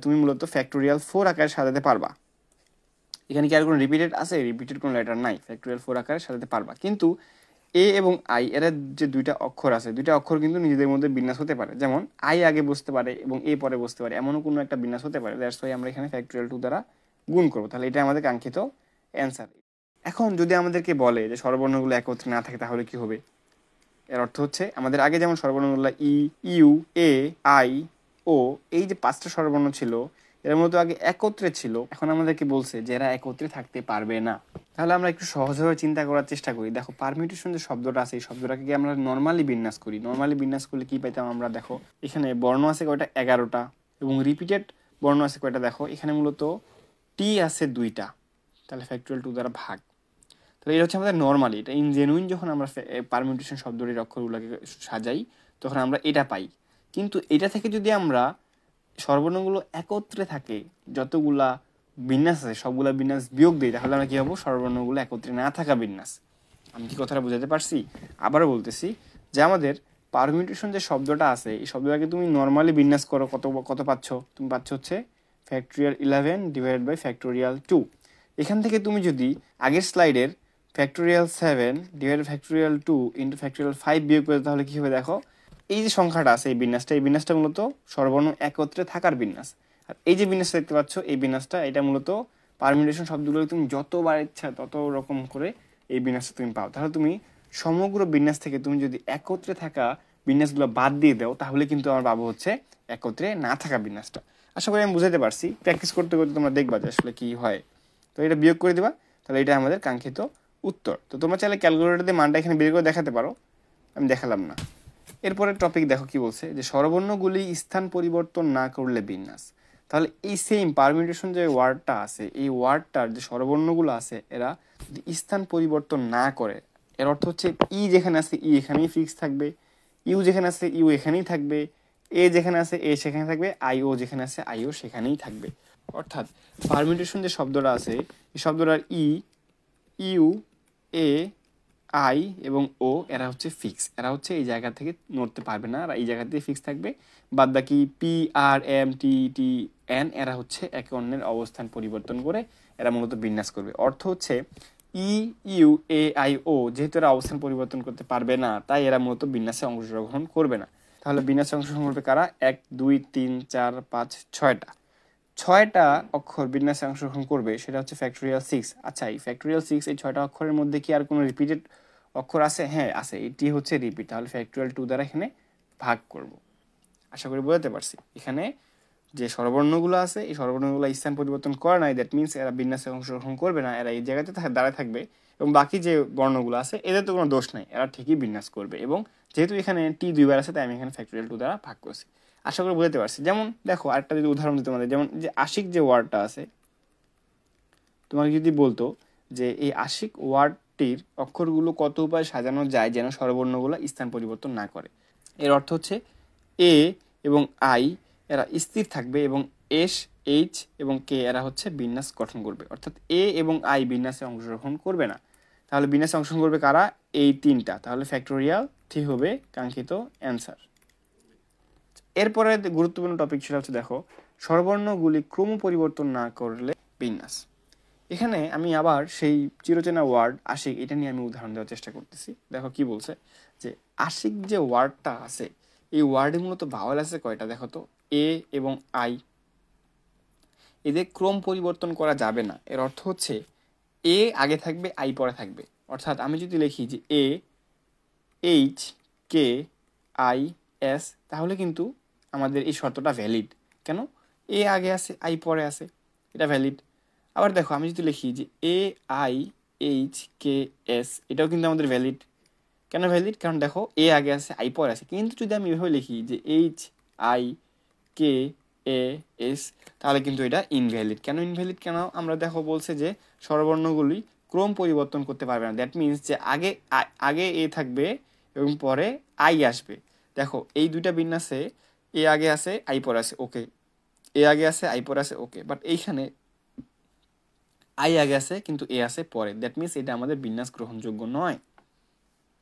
তুমি মূলত ফ্যাক্টোরিয়াল 4 আকারে সাজাতে পারবা। এখানে কি আর কোনো রিপিটেড কোনো লেটার নাই, ফ্যাক্টোরিয়াল 4 আকারে সাজাতে পারবা। কিন্তু এ এবং আই এরা যে দুইটা অক্ষর আছে, দুইটা অক্ষর কিন্তু নিজেদের মধ্যে বিন্যাস হতে পারে, যেমন আই আগে বসতে পারে এবং এ পরে বসতে পারে, এমনও কোনো একটা বিন্যাস হতে পারে। দ্যাটস ওয়াই আমরা এখানে ফ্যাক্টোরিয়াল 2 দ্বারা গুণ করবো, তাহলে এটা আমাদের কাঙ্ক্ষিত অ্যান্সার। এখন যদি আমাদেরকে বলে যে স্বরবর্ণগুলো একত্রে না থাকে তাহলে কি হবে, এর অর্থ হচ্ছে আমাদের আগে যেমন স্বরবর্ণগুলো IUAIO এই যে 5টা স্বরবর্ণ ছিল এর মধ্যে আগে একত্রে ছিল, এখন আমাদেরকে বলছে যে এরা একত্রে থাকতে পারবে না। তাহলে আমরা একটু সহজভাবে চিন্তা করার চেষ্টা করি। দেখো পারমিউটেশন যে শব্দটা আছে এই শব্দটাকে আমরা নর্মালি বিন্যাস করি, নর্মালি বিন্যাস করলে কি পাইতাম আমরা, দেখো এখানে বর্ণ আছে কয়টা, 11টা, এবং রিপিটেড বর্ণ আছে কয়টা, দেখো এখানে মূলত টি আছে 2টা, তাহলে ফ্যাক্টোরিয়াল 2 দ্বারা ভাগ। তাহলে এটা হচ্ছে আমাদের নর্মালি, এটা ইনজেনুইন যখন আমরা পারমিউটেশন শব্দটির অক্ষরগুলোকে সাজাই তখন আমরা এটা পাই। কিন্তু এটা থেকে যদি আমরা স্বরবর্ণগুলো একত্রে থাকে যতগুলা বিন্যাস আছে সবগুলা বিন্যাস বিয়োগ দিই, তাহলে আমরা কি হবো, স্বরবর্ণগুলো একত্রে না থাকা বিন্যাস। আমি কি কথাটা বুঝাতে পারছি? আবারও বলতেছি যে আমাদের পারমিউটেশন যে শব্দটা আছে এই শব্দটাকে তুমি নর্মালি বিন্যাস করো, কত পাচ্ছ? তুমি পাচ্ছ হচ্ছে ফ্যাক্টোরিয়াল 11 ডিভাইডেড বাই ফ্যাক্টোরিয়াল 2। এখান থেকে তুমি যদি আগের স্লাইডের factorial 7 divided factorial 2 into factorial 5 বিয়োগ করে তাহলে কী হবে দেখো, এই যে সংখ্যাটা আছে এই বিন্যাসটা মূলত সর্বর্ণ একত্রে থাকার বিন্যাস। আর এই যে বিন্যাসটা দেখতে পাচ্ছ এই বিন্যাসটা, এটা মূলত পারমিউটেশন শব্দগুলো তুমি যতবার ইচ্ছা তত রকম করে এই বিন্যাসটা তুমি পাও। তাহলে তুমি সমগ্র বিন্যাস থেকে তুমি যদি একত্রে থাকা বিন্যাসগুলো বাদ দিয়ে দাও তাহলে কিন্তু আমার পাবো হচ্ছে একত্রে না থাকা বিন্যাসটা। আশা করি আমি বুঝাতে পারছি। প্র্যাকটিস করতে করতে তোমরা দেখবা যে আসলে কি হয়। তো এটা বিয়োগ করে দিবা, তাহলে এটা আমাদের কাঙ্ক্ষিত উত্তর। তো তোমরা চাইলে ক্যালকুলেটর দিয়ে মানটা এখানে বের করে দেখাতে পারো, আমি দেখালাম না। এরপরে টপিক দেখো কি বলছে, যে স্বরবর্ণগুলি স্থান পরিবর্তন না করলে বিন্যাস। তাহলে এই সেম পারমিউটেশন যে ওয়ার্ডটা আছে এই ওয়ার্ডটার যে স্বরবর্ণগুলো আছে এরা যদি স্থান পরিবর্তন না করে, এর অর্থ হচ্ছে ই যেখানে আছে ই এখানেই ফিক্স থাকবে, ইউ যেখানে আছে ইউ এখানেই থাকবে, এ যেখানে আছে এ সেখানে থাকবে, আইও যেখানে আছে আইও সেখানেই থাকবে। অর্থাৎ পারমিউটেশন যে শব্দটা আছে এই শব্দটার ই, ইউ, এ, আই এবং ও এরা হচ্ছে ফিক্স, এরা হচ্ছে এই জায়গা থেকে নড়তে পারবে না, আর এই জায়গা থেকে ফিক্স থাকবে। বাদ বাকি পি, আর, এম, টি, টি, এন এরা হচ্ছে একে অন্যের অবস্থান পরিবর্তন করে এরা মূলত বিন্যাস করবে। অর্থ হচ্ছে ই, ইউ, এ, আই, ও যেহেতু এরা অবস্থান পরিবর্তন করতে পারবে না তাই এরা মূলত বিন্যাসে অংশগ্রহণ করবে না। তাহলে বিন্যাসে অংশগ্রহণ করবে কারা? 1, 2, 3, 4, 5, 6টা অক্ষর বিন্যাসে অংশগ্রহণ করবে, সেটা হচ্ছে ফ্যাক্টোরিয়াল 6। আচ্ছা, এই ফ্যাক্টোরিয়াল 6 এই 6টা অক্ষরের মধ্যে কি আর কোনো রিপিটেড অক্ষর আছে? হ্যাঁ আছে, এটি হচ্ছে রিপিট। তাহলে ফ্যাক্টোরিয়াল 2 দ্বারা এখানে ভাগ করব। আশা করি বোঝাতে পারছি। এখানে যে স্বরবর্ণগুলো আছে এই স্বরবর্ণগুলো স্থান পরিবর্তন করে নাই, দ্যাট মিনস এরা বিন্যাসে অংশগ্রহণ করবে না, এরা এই জায়গাতে দাঁড়ায় থাকবে। এবং বাকি যে বর্ণগুলো আছে এদের তো কোনো দোষ নাই, এরা ঠিকই বিন্যাস করবে। এবং যেহেতু এখানে টি 2বার আছে তাই আমি এখানে ফ্যাক্টোরিয়াল 2 দ্বারা ভাগ করছি। আশা করি বুঝতে পারছি। যেমন দেখো আরেকটা যদি উদাহরণ দিতে তোমাদের, যেমন যে আশিক যে ওয়ার্ডটা আছে, তোমাকে যদি বলতো যে এই আশিক ওয়ার্ডটির অক্ষরগুলো কত উপায়ে সাজানো যায় যেন স্বরবর্ণগুলো স্থান পরিবর্তন না করে, এর অর্থ হচ্ছে এ এবং আই এরা স্থির থাকবে এবং এস, এইচ এবং কে এরা হচ্ছে বিন্যাস গঠন করবে। অর্থাৎ এ এবং আই বিন্যাসে অংশগ্রহণ করবে না। তাহলে বিন্যাসে অংশগ্রহণ করবে কারা? এই 3টা। তাহলে ফ্যাক্টোরিয়াল 3 হবে কাঙ্ক্ষিত অ্যান্সার। এরপরে গুরুত্বপূর্ণ টপিক সেটা হচ্ছে দেখো স্বরবর্ণগুলি ক্রম পরিবর্তন না করলে বিন্যাস। এখানে আমি আবার সেই চিরচেনা ওয়ার্ড আশিক এটা নিয়ে আমি উদাহরণ দেওয়ার চেষ্টা করতেছি। দেখো কি বলছে, যে আশিক যে ওয়ার্ডটা আছে এই ওয়ার্ডে মূলত ভাওয়াল আছে কয়টা দেখো তো, এ এবং আই। এদের ক্রম পরিবর্তন করা যাবে না। এর অর্থ হচ্ছে এ আগে থাকবে আই পরে থাকবে। অর্থাৎ আমি যদি লিখি যে এ, এইচ, কে, আই, এস, তাহলে কিন্তু আমাদের এই শর্তটা ভ্যালিড। কেন? এ আগে আছে আই পরে আছে, এটা ভ্যালিড। আবার দেখো আমি যদি লিখি যে এ, আই, এইচ, কে, এস, এটাও কিন্তু আমাদের ভ্যালিড। কেন ভ্যালিড? কারণ দেখো এ আগে আছে আই পরে আছে। কিন্তু যদি আমি এভাবে লিখি যে H, I, K, A, S, তাহলে কিন্তু এটা ইনভ্যালিড। কেন ইনভ্যালিড? কেন? আমরা দেখো বলছে যে স্বরবর্ণগুলি ক্রম পরিবর্তন করতে পারবে না। দ্যাট মিনস যে আগে এ থাকবে এবং পরে আই আসবে। দেখো এই দুইটা বিন্যাসে এ আগে আছে আই পরে আছে, ওকে। এ আগে আছে আই পরে আছে, ওকে। বাট এইখানে আই আগে আছে কিন্তু এ আছে পরে, দ্যাট মিনস এটা আমাদের বিন্যাস গ্রহণযোগ্য নয়।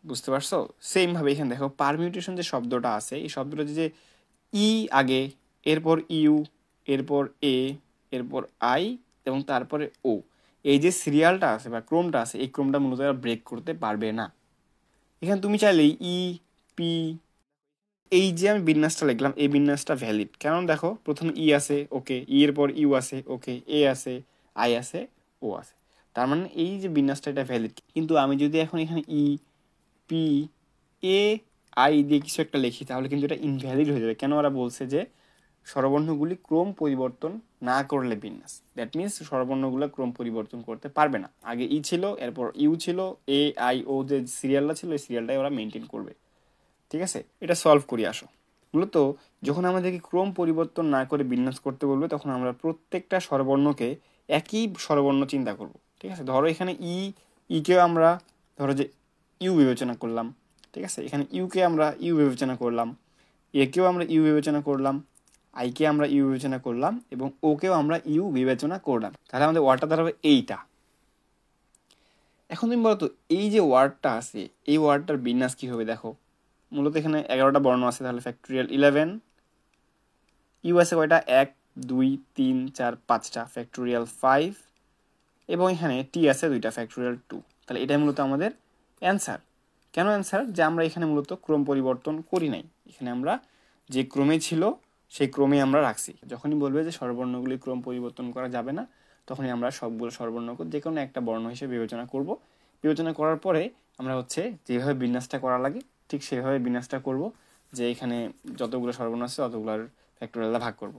বুঝতে পারছো? সেম ভাবে এখানে দেখো পারমিউটেশন যে শব্দটা আছে এই শব্দটা যে ই আগে, এরপর ইউ, এরপর এ, এরপর আই এবং তারপরে ও, এই যে সিরিয়ালটা আছে বা ক্রমটা আছে এই ক্রমটা মূলত ব্রেক করতে পারবে না। এখানে তুমি চাইলে ই, পি, এই যে আমি বিন্যাসটা লিখলাম এই বিন্যাসটা ভ্যালিড। কারণ দেখো প্রথমে ই আছে, ওকে, ই এর পর ইউ আছে, ওকে, এ আছে, আই আছে, ও আছে, তার মানে এই যে বিন্যাসটা এটা ভ্যালিড। কিন্তু আমি যদি এখন এখানে ই, পি, এ, আই দিয়ে কিছু একটা লিখি তাহলে কিন্তু এটা ইনভ্যালিড হয়ে যাবে। কেন? ওরা বলছে যে স্বরবর্ণগুলি ক্রম পরিবর্তন না করলে বিন্যাস। দ্যাট মিনস স্বরবর্ণগুলো ক্রম পরিবর্তন করতে পারবে না। আগে ই ছিল, এরপর ইউ ছিল, এ, আই, ও যে সিরিয়ালটা ছিল এই সিরিয়ালটাই ওরা মেনটেন করবে। ঠিক আছে, এটা সলভ করি আসো। মূলত যখন আমাদেরকে ক্রম পরিবর্তন না করে বিন্যাস করতে বলবে তখন আমরা প্রত্যেকটা স্বরবর্ণকে একই স্বরবর্ণ চিন্তা করব। ঠিক আছে, ধরো এখানে ইকেও আমরা ধরো যে ইউ বিবেচনা করলাম। ঠিক আছে, এখানে ইউকে আমরা ইউ বিবেচনা করলাম, একেও আমরা ইউ বিবেচনা করলাম, আইকে আমরা ইউ বিবেচনা করলাম এবং ওকেও আমরা ইউ বিবেচনা করলাম। তাহলে আমাদের ওয়ার্ডটা দাঁড়াবে এইটা। এখন তুমি বলো তো এই যে ওয়ার্ডটা আছে এই ওয়ার্ডটার বিন্যাস কি হবে? দেখো মূলত এখানে 11টা বর্ণ আছে, তাহলে ফ্যাক্টোরিয়াল 11। ইউ আছে কয়টা, 1 2 3 4 5টা, ফ্যাক্টোরিয়াল 5। এবং এখানে টি আছে 2টা, ফ্যাক্টোরিয়াল 2। তাহলে এটাই মূলত আমাদের অ্যান্সার। কেন অ্যান্সার? যে আমরা এখানে মূলত ক্রম পরিবর্তন করি নাই, এখানে আমরা যে ক্রমে ছিল সেই ক্রমে আমরা রাখছি। যখনই বলবে যে স্বরবর্ণগুলি ক্রম পরিবর্তন করা যাবে না, তখনই আমরা সবগুলো স্বরবর্ণকে যে কোনো একটা বর্ণ হিসেবে বিবেচনা করব। বিবেচনা করার পরে আমরা হচ্ছে যেভাবে বিন্যাসটা করা লাগে ঠিক সেভাবে বিন্যাসটা করব, যে এখানে যতগুলো স্বরবর্ণ আছে ততগুলোর ফ্যাক্টোরিয়ালটা ভাগ করব।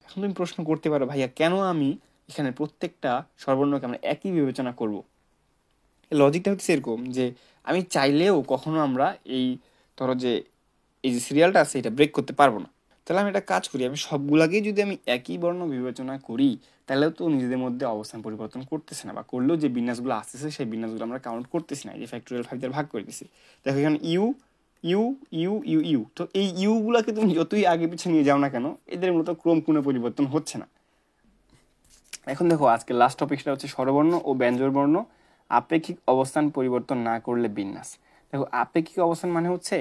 এখন তুমি প্রশ্ন করতে পারো, ভাইয়া কেন আমি এখানে প্রত্যেকটা স্বরবর্ণকে আমরা একই বিবেচনা করব? লজিকটা হচ্ছে এরকম যে আমি চাইলেও কখনো আমরা এই ধরো যে এই যে সিরিয়ালটা আছে এটা ব্রেক করতে পারবো না। তাহলে আমি একটা কাজ করি, আমি সবগুলাকেই যদি আমি একই বর্ণ বিবেচনা করি তাহলেও তো নিজেদের মধ্যে অবস্থান পরিবর্তন করতেছে না, বা করলেও যে বিন্যাসগুলো আসতেছে সেই বিন্যাসগুলো আমরা কাউন্ট করতেছি না, এই যে ফ্যাক্টোরিয়াল 5 দ্বারা ভাগ করে দিছি। দেখো এখানে U U U U U, তো এই ইউগুলাকে তুমি যতই আগে পিছিয়ে নিয়ে যাও না কেন এদের মূলত ক্রম কোনো পরিবর্তন হচ্ছে না। এখন দেখো আজকে লাস্ট টপিকটা হচ্ছে স্বরবর্ণ ও ব্যঞ্জনবর্ণ আপেক্ষিক অবস্থান পরিবর্তন না করলে বিন্যাস। দেখো আপেক্ষিক অবস্থান মানে হচ্ছে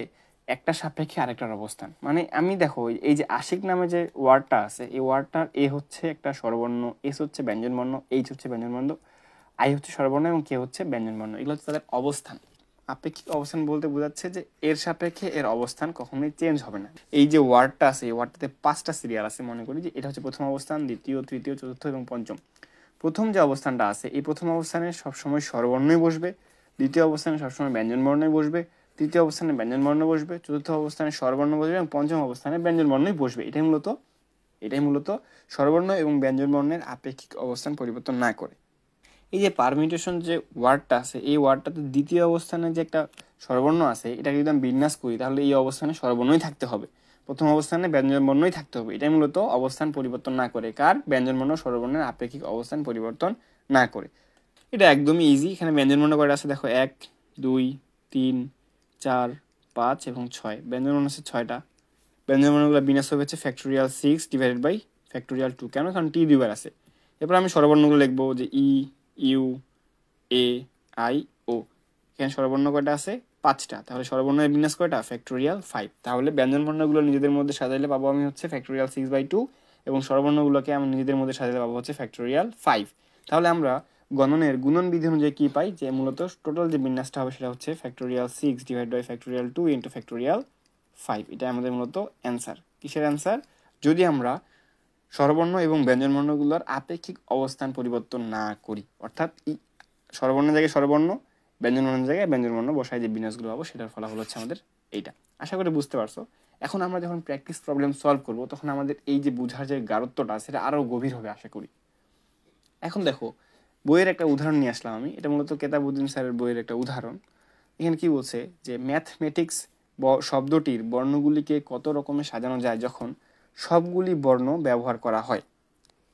একটা সাপেক্ষে আরেকটার অবস্থান। মানে আমি দেখো এই যে আশিক নামে যে ওয়ার্ডটা আছে, এই ওয়ার্ডটার এ হচ্ছে একটা স্বরবর্ণ, এস হচ্ছে ব্যঞ্জনবর্ণ, এইচ হচ্ছে ব্যঞ্জনবর্ণ, আই হচ্ছে স্বরবর্ণ এবং কে হচ্ছে ব্যঞ্জনবর্ণ। এগুলো হচ্ছে তাদের অবস্থান। আপেক্ষিক অবস্থান বলতে বোঝাচ্ছে যে এর সাপেক্ষে এর অবস্থান কখনোই চেঞ্জ হবে না। এই যে ওয়ার্ডটা আছে এই ওয়ার্ডটাতে 5টা সিরিয়াল আছে, মনে করি যে এটা হচ্ছে প্রথম অবস্থান, দ্বিতীয়, তৃতীয়, চতুর্থ এবং পঞ্চম। প্রথম যে অবস্থানটা আছে এই প্রথম অবস্থানে সবসময় স্বরবর্ণই বসবে, দ্বিতীয় অবস্থানে সবসময় ব্যঞ্জনবর্ণই বসবে, তৃতীয় অবস্থানে ব্যঞ্জনবর্ণ বসবে, চতুর্থ অবস্থানে স্বরবর্ণ বসবে এবং পঞ্চম অবস্থানে ব্যঞ্জনবর্ণই বসবে। এটাই মূলত স্বরবর্ণ এবং ব্যঞ্জনবর্ণের আপেক্ষিক অবস্থান পরিবর্তন না করে। এই যে পারমিউটেশন যে ওয়ার্ডটা আছে এই ওয়ার্ডটাতে দ্বিতীয় অবস্থানে যে একটা স্বরবর্ণ আছে এটাকে যদি আমি বিন্যাস করি তাহলে এই অবস্থানে স্বরবর্ণই থাকতে হবে, প্রথম অবস্থানে ব্যঞ্জনবর্ণই থাকতে হবে। এটাই মূলত অবস্থান পরিবর্তন না করে, কার? ব্যঞ্জনবর্ণ স্বরবর্ণের আপেক্ষিক অবস্থান পরিবর্তন না করে। এটা একদমই ইজি। এখানে ব্যঞ্জনবর্ণ কয়টা আছে দেখো, 1 2 3 4 5 এবং 6, ব্যঞ্জনবর্ণ আছে 6টা। ব্যঞ্জনবর্ণগুলো বিন্যাস হবে হচ্ছে ফ্যাক্টোরিয়াল 6 ডিভাইডেড বাই ফ্যাক্টোরিয়াল 2। কেন? কারণ টি দুইবার আছে। এরপর আমি স্বরবর্ণগুলো লিখবো যে ই ইউ এ আই ও। এখানে স্বরবর্ণ কয়টা আছে? 5টা। তাহলে স্বরবর্ণের বিন্যাস কয়টা? ফ্যাক্টোরিয়াল 5। তাহলে ব্যঞ্জনবর্ণগুলো নিজেদের মধ্যে সাজাইলে পাবো আমি হচ্ছে ফ্যাক্টোরিয়াল 6/2 এবং স্বরবর্ণগুলোকে আমি নিজেদের মধ্যে সাজাইলে পাবো হচ্ছে ফ্যাক্টোরিয়াল 5। তাহলে আমরা গণনের গুণন বিধি অনুযায়ী কি পাই? যে মূলত টোটাল যে বিন্যাসটা হবে সেটা হচ্ছে factorial 6 divide by factorial 2 into factorial 5। এটা আমাদের মূলত অ্যান্সার। কিসের অ্যান্সার? যদি আমরা স্বরবর্ণ এবং ব্যঞ্জনবর্ণগুলোর আপেক্ষিক অবস্থান পরিবর্তন না করি, অর্থাৎ স্বরবর্ণের জায়গায় স্বরবর্ণ, ব্যঞ্জনবর্ণের জায়গায় ব্যঞ্জনবর্ণ বসায় যে বিন্যাসগুলো পাবো সেটার ফলাফল হচ্ছে আমাদের এইটা। আশা করি বুঝতে পারছো। এখন আমরা যখন প্র্যাকটিস প্রবলেম সলভ করব তখন আমাদের এই যে বোঝার যে গাঢ়ত্বটা সেটা আরও গভীর হবে আশা করি। এখন দেখো বইয়ের একটা উদাহরণ নিয়ে আসলাম আমি, এটা মূলত কেতাবউদ্দিন স্যারের বইয়ের একটা উদাহরণ। এখানে কি বলছে যে ম্যাথমেটিক্স শব্দটির বর্ণগুলিকে কত রকমে সাজানো যায় যখন সবগুলি বর্ণ ব্যবহার করা হয়।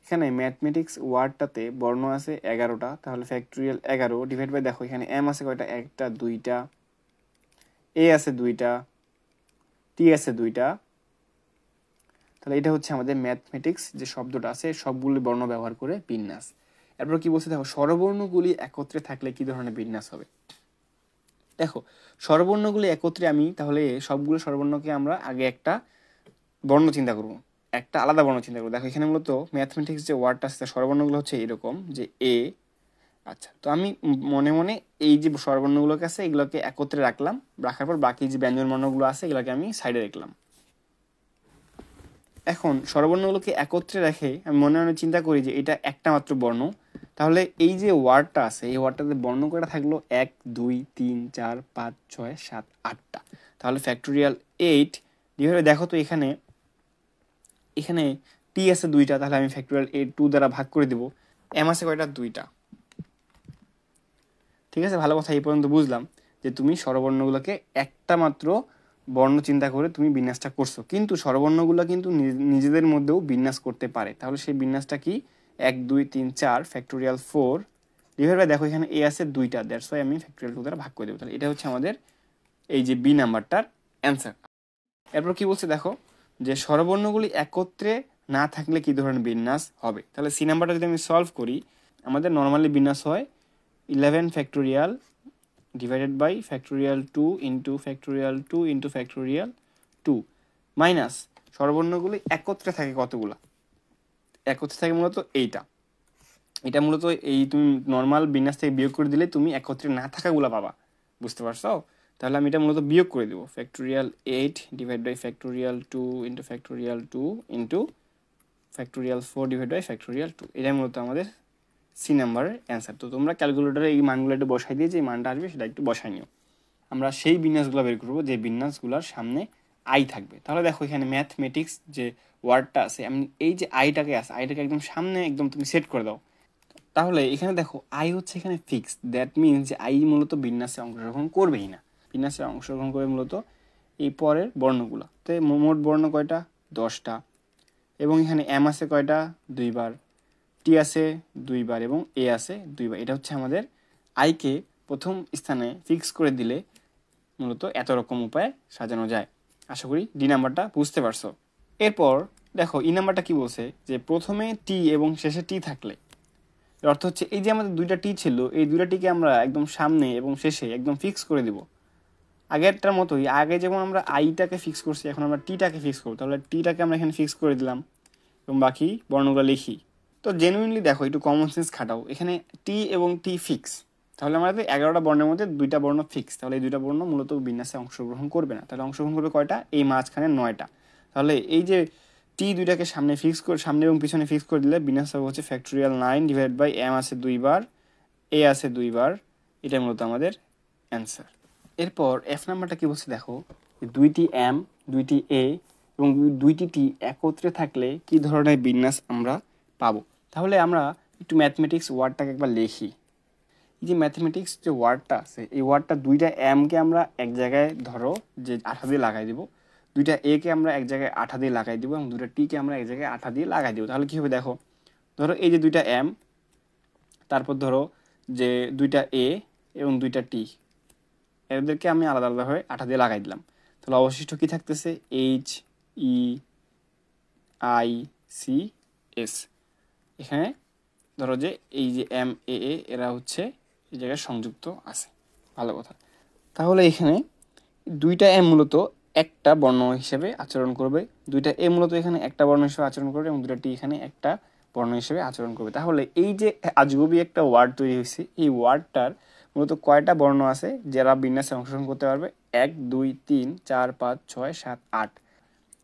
এখানে ম্যাথমেটিক্স ওয়ার্ডটাতে বর্ণ আছে 11টা, তাহলে ফ্যাক্টোরিয়াল 11 ডিভাইড বাই দেখো এখানে এম আছে কয়টা? 1টা 2টা, এ আছে 2টা, টি আছে 2টা। তাহলে এটা হচ্ছে আমাদের ম্যাথমেটিক্স যে শব্দটা আছে সবগুলি বর্ণ ব্যবহার করে বিন্যাস। এরপর কি বলছে দেখো, স্বরবর্ণগুলি একত্রে থাকলে কি ধরনের বিন্যাস হবে। দেখো স্বরবর্ণগুলি একত্রে আমি তাহলে সবগুলো স্বরবর্ণকে আমরা আগে একটা বর্ণ চিন্তা করবো, একটা আলাদা বর্ণ চিন্তা করবো। দেখো এখানে মূলত ম্যাথমেটিক্স যে ওয়ার্ডটা আছে স্বরবর্ণগুলো হচ্ছে এরকম যে এ। আচ্ছা, তো আমি মনে মনে এই যে স্বরবর্ণগুলোকে আছে এগুলোকে একত্রে রাখলাম, রাখার পর বাকি যে ব্যঞ্জনবর্ণগুলো আছে এগুলোকে আমি সাইডে রাখলাম। এখন স্বরবর্ণগুলোকে একত্রে রেখে আমি মনে মনে চিন্তা করি যে এটা একটা মাত্র বর্ণ, তাহলে এই যে ওয়ার্ডটা আছে এই ওয়ার্ডটাতে বর্ণ করে থাকলো 1 2 3 4 5 6 7 8টা। তাহলে ফ্যাক্টোরিয়াল 8 যেভাবে দেখো তো এখানে টি আছে 2টা, তাহলে আমি ফ্যাক্টোরিয়াল 2 দ্বারা ভাগ করে দেবো। এম আছে কয়টা? 2টা। ঠিক আছে, ভালো কথা এই পর্যন্ত বুঝলাম যে তুমি স্বরবর্ণগুলোকে একটা মাত্র বর্ণ চিন্তা করে তুমি বিন্যাসটা করছো, কিন্তু স্বরবর্ণগুলো কিন্তু নিজেদের মধ্যেও বিন্যাস করতে পারে। তাহলে সেই বিন্যাসটা কি? 1 2 3 4 ফ্যাক্টোরিয়াল 4 ডিভাইড বাই দেখো এখানে এ আছে 2টা, দ্যাটস ওয়াই আমি ফ্যাক্টোরিয়াল 2 দ্বারা ভাগ করে দেবো। তাহলে এটা হচ্ছে আমাদের এই যে বি নাম্বারটার অ্যান্সার। এরপর কি বলছে দেখো যে স্বরবর্ণগুলি একত্রে না থাকলে কি ধরনের বিন্যাস হবে। তাহলে সি নাম্বারটা যদি আমি সলভ করি, আমাদের নর্মালি বিন্যাস হয় 11 factorial divided by factorial 2 into factorial 2 into factorial 2 minus স্বরবর্ণগুলি একত্রে থাকে কতগুলো? একত্রে থাকে মূলত এটা মূলত এই তুমি নর্মাল বিন্যাস থেকে বিয়োগ করে দিলে তুমি একত্রে না থাকাগুলো পাবা, বুঝতে পারছো? তাহলে আমি এটা মূলত বিয়োগ করে দেবো, factorial 8 divide by factorial 2 into factorial 2 into factorial 4 divide by factorial 2। এটাই মূলত আমাদের সি নাম্বারের অ্যান্সার। তো তোমরা ক্যালকুলেটরে এই মানগুলো একটু বসাই দিয়ে যে মানটা আসবে সেটা একটু বসাই নিও। আমরা সেই বিন্যাসগুলো বের করবো যে বিন্যাসগুলোর সামনে আই থাকবে। তাহলে দেখো এখানে ম্যাথমেটিক্স যে ওয়ার্ডটা আছে, আমি এই যে আইটাকে একদম সামনে একদম তুমি সেট করে দাও। তাহলে এখানে দেখো আই হচ্ছে এখানে ফিক্স, দ্যাট মিনস যে আই মূলত বিন্যাসে অংশগ্রহণ করবেই না। বিন্যাসে অংশগ্রহণ করে মূলত এই পরের বর্ণগুলো। তো মোট বর্ণ কয়টা? 10টা। এবং এখানে এম আছে কয়টা? 2 বার, টি আছে 2 বার এবং এ আছে 2 বার। এটা হচ্ছে আমাদের আইকে প্রথম স্থানে ফিক্স করে দিলে মূলত এত রকম উপায়ে সাজানো যায়। আশা করি ডি নাম্বারটা বুঝতে পারছো। এরপর দেখো ই নাম্বারটা কি বলছে, যে প্রথমে টি এবং শেষে টি থাকলে, এর অর্থ হচ্ছে এই যে আমাদের 2টা টি ছিল, এই 2টা টিকে আমরা একদম সামনে এবং শেষে একদম ফিক্স করে দিব। আগেরটার মতোই, আগে যেমন আমরা আইটাকে ফিক্স করছি, এখন আমরা টিটাকে ফিক্স করবো। তাহলে টিটাকে আমরা এখানে ফিক্স করে দিলাম এবং বাকি বর্ণগুলো লিখি। তো জেনুইনলি দেখো, একটু কমন সেন্স খাটাও। এখানে টি এবং টি ফিক্স, তাহলে আমাদের 11টা বর্ণের মধ্যে 2টা বর্ণ ফিক্স। তাহলে এই 2টা বর্ণ মূলত বিন্যাসে অংশগ্রহণ করবে না। তাহলে অংশগ্রহণ করবে কয়টা? এই মাঝখানে 9টা। তাহলে এই যে টি 2টাকে সামনে ফিক্স করে, সামনে এবং পিছনে ফিক্স করে দিলে বিন্যাস হবে হচ্ছে ফ্যাক্টোরিয়াল 9 ডিভাইড বাই এম আছে 2 বার, এ আছে 2 বার। এটা মূলত আমাদের অ্যান্সার। এরপর এফ নাম্বারটা কি বলছে দেখো, 2টি এম 2টি এ এবং 2টি টি একত্রে থাকলে কি ধরনের বিন্যাস আমরা পাবো। তাহলে আমরা একটু ম্যাথমেটিক্স ওয়ার্ডটাকে একবার লিখি। এই যে ম্যাথমেটিক্স যে ওয়ার্ডটা আছে, এই ওয়ার্ডটা 2টা এমকে আমরা এক জায়গায় ধরো যে আঠা দিয়ে লাগাই দেবো, 2টা একে আমরা এক জায়গায় আঠা দিয়ে লাগাই দেবো এবং 2টা টিকে আমরা এক জায়গায় আঠা দিয়ে লাগাই দেবো। তাহলে কী হবে দেখো, ধরো এই যে 2টা এম, তারপর ধরো যে 2টা এ এবং 2টা টি, এদেরকে আমি আলাদা আলাদাভাবে আঠা দিয়ে লাগাই দিলাম। তাহলে অবশিষ্ট কী থাকতেছে? H E I C S. এখানে ধরো যে এই যে এম এ এরা হচ্ছে এই জায়গায় সংযুক্ত আছে, ভালো কথা। তাহলে এখানে 2টা এম মূলত একটা বর্ণ হিসেবে আচরণ করবে, 2টা এ মূলত এখানে একটা বর্ণ হিসেবে আচরণ করবে এবং 2টা টি এখানে একটা বর্ণ হিসেবে আচরণ করবে। তাহলে এই যে আজগুবি একটা ওয়ার্ড তৈরি হয়েছে, এই ওয়ার্ডটার মূলত কয়টা বর্ণ আছে যারা বিন্যাসে অংশগ্রহণ করতে পারবে? 1 2 3 4 5 6 7 8।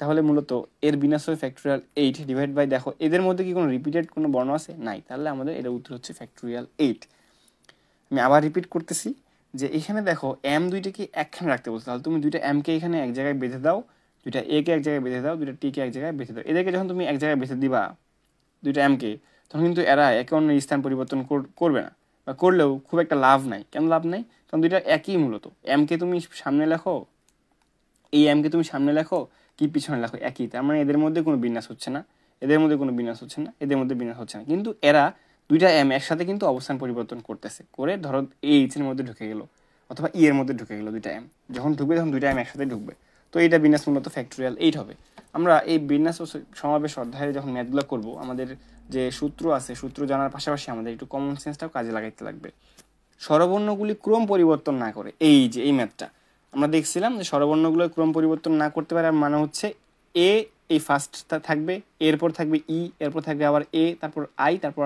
তাহলে মূলত এর বিন্যাস হবে ফ্যাক্টোরিয়াল 8 ডিভাইড বাই, দেখো এদের মধ্যে কি কোনো রিপিটেড কোনো বর্ণ আছে? নাই। তাহলে আমাদের এর উত্তর হচ্ছে ফ্যাক্টোরিয়াল 8। আমি আবার রিপিট করতেছি যে এখানে দেখো এম 2টাকে একখানে রাখতে বলছে। তাহলে তুমি 2টা এমকে এখানে এক জায়গায় বেঁধে দাও, 2টা একে এক জায়গায় বেঁধে দাও, 2টা টিকে এক জায়গায় বেঁধে দাও। এদেরকে যখন তুমি এক জায়গায় বেঁধে দিবা 2টা এমকে, তখন কিন্তু এরা একে অন্যের স্থান পরিবর্তন করবে না, বা করলেও খুব একটা লাভ নাই। কেন লাভ নাই? কারণ 2টা একই মূলত। এমকে তুমি সামনে লেখো, এই এমকে তুমি সামনে লেখো কি পিছনে লেখো একই। তার মানে এদের মধ্যে কোনো বিন্যাস হচ্ছে না, এদের মধ্যে কোনো বিন্যাস হচ্ছে না, এদের মধ্যে বিন্যাস হচ্ছে না। কিন্তু এরা 2টা এম একসাথে কিন্তু অবস্থান পরিবর্তন করতেছে, করে ধরো এইচ এর মধ্যে ঢুকে গেল অথবা ই এর মধ্যে ঢুকে গেল। 2টা এম যখন ঢুকবে তখন 2টা এম একসাথে ঢুকবে। তো এইটা বিন্যাস মূলত ফ্যাক্টোরিয়াল 8 হবে। আমরা এই বিন্যাস ও সমাবেশ অধ্যায়ে যখন ম্যাথগুলো করবো, আমাদের যে সূত্র আছে, সূত্র জানার পাশাপাশি আমাদের একটু কমন সেন্সটাও কাজে লাগাইতে লাগবে। স্বরবর্ণগুলি ক্রম পরিবর্তন না করে, এই যে এই ম্যাথটা আমরা দেখছিলাম যে স্বরবর্ণগুলো ক্রম পরিবর্তন না করতে পারে, মানে হচ্ছে এ এই ফার্স্টটা থাকবে, এরপর থাকবে ই, এরপর থাকবে আবার এ, তারপর আই, তারপর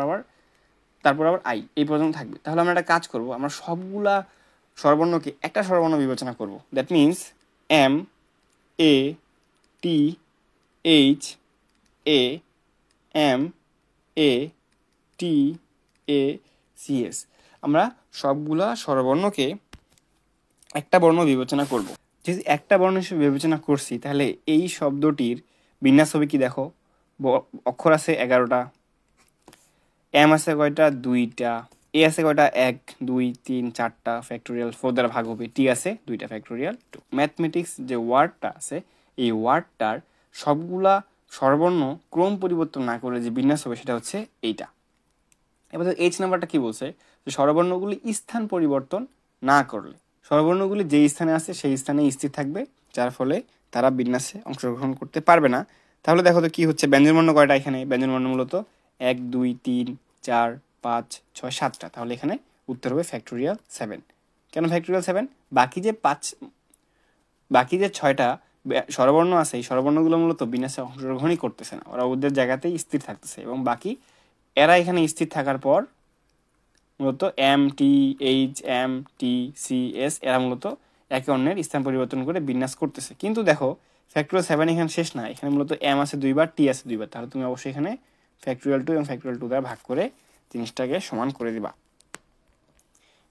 আবার আই, এই পর্যন্ত থাকবে। তাহলে আমরা একটা কাজ করব, আমরা সবগুলা স্বরবর্ণকে একটা স্বরবর্ণ বিবেচনা করব। That means M A T H A M A T A C S. আমরা সবগুলা স্বরবর্ণকে একটা বর্ণ বিবেচনা করব। যদি একটা বর্ণ হিসেবে বিবেচনা করছি, তাহলে এই শব্দটির বিন্যাস হবে কি দেখো, অক্ষর আছে 11টা, এম আছে কয়টা? 2টা, এ আছে কয়টা? 1 2 3 4টা, ফ্যাক্টোরিয়াল 4 দ্বারা ভাগ হবে, টি আছে 2টা, ফ্যাক্টোরিয়াল 2। ম্যাথমেটিক্স যে ওয়ার্ডটা আছে, এই ওয়ার্ডটার সবগুলা স্বরবর্ণ ক্রম পরিবর্তন না করে যে বিন্যাস হবে সেটা হচ্ছে এইটা। এবার এইচ নাম্বারটা কি বলছে, যে স্বরবর্ণগুলি স্থান পরিবর্তন না করলে, স্বরবর্ণগুলি যেই স্থানে আছে সেই স্থানে স্থির থাকবে, যার ফলে তারা বিন্যাসে অংশগ্রহণ করতে পারবে না। তাহলে দেখো তো কি হচ্ছে, ব্যঞ্জনবর্ণ কয়টা এখানে? ব্যঞ্জনবর্ণ মূলত 1 2 3 4 5 6 7টা। তাহলে এখানে উত্তর হবে ফ্যাক্টোরিয়াল 7। কেন ফ্যাক্টোরিয়াল 7? বাকি যে 6টা স্বরবর্ণ আছে, এই স্বরবর্ণগুলো মূলত বিন্যাসে অংশগ্রহণই করতেছে না, ওরা ওদের জায়গাতেই স্থির থাকতেছে, এবং বাকি এরা এখানে স্থির থাকার পর মূলত M T H M T C S এরা মূলত একে অন্যের স্থান পরিবর্তন করে বিন্যাস করতেছে। কিন্তু দেখো ফ্যাক্টোরিয়াল 7 এখানে শেষ না, এখানে মূলত এম আছে 2বার, টি আছে 2বার, তাহলে তুমি অবশ্যই এখানে ফ্যাক্টোরিয়াল 2 এবং ফ্যাক্টোরিয়াল 2 দ্বারা ভাগ করে জিনিসটাকে সমান করে দিবা।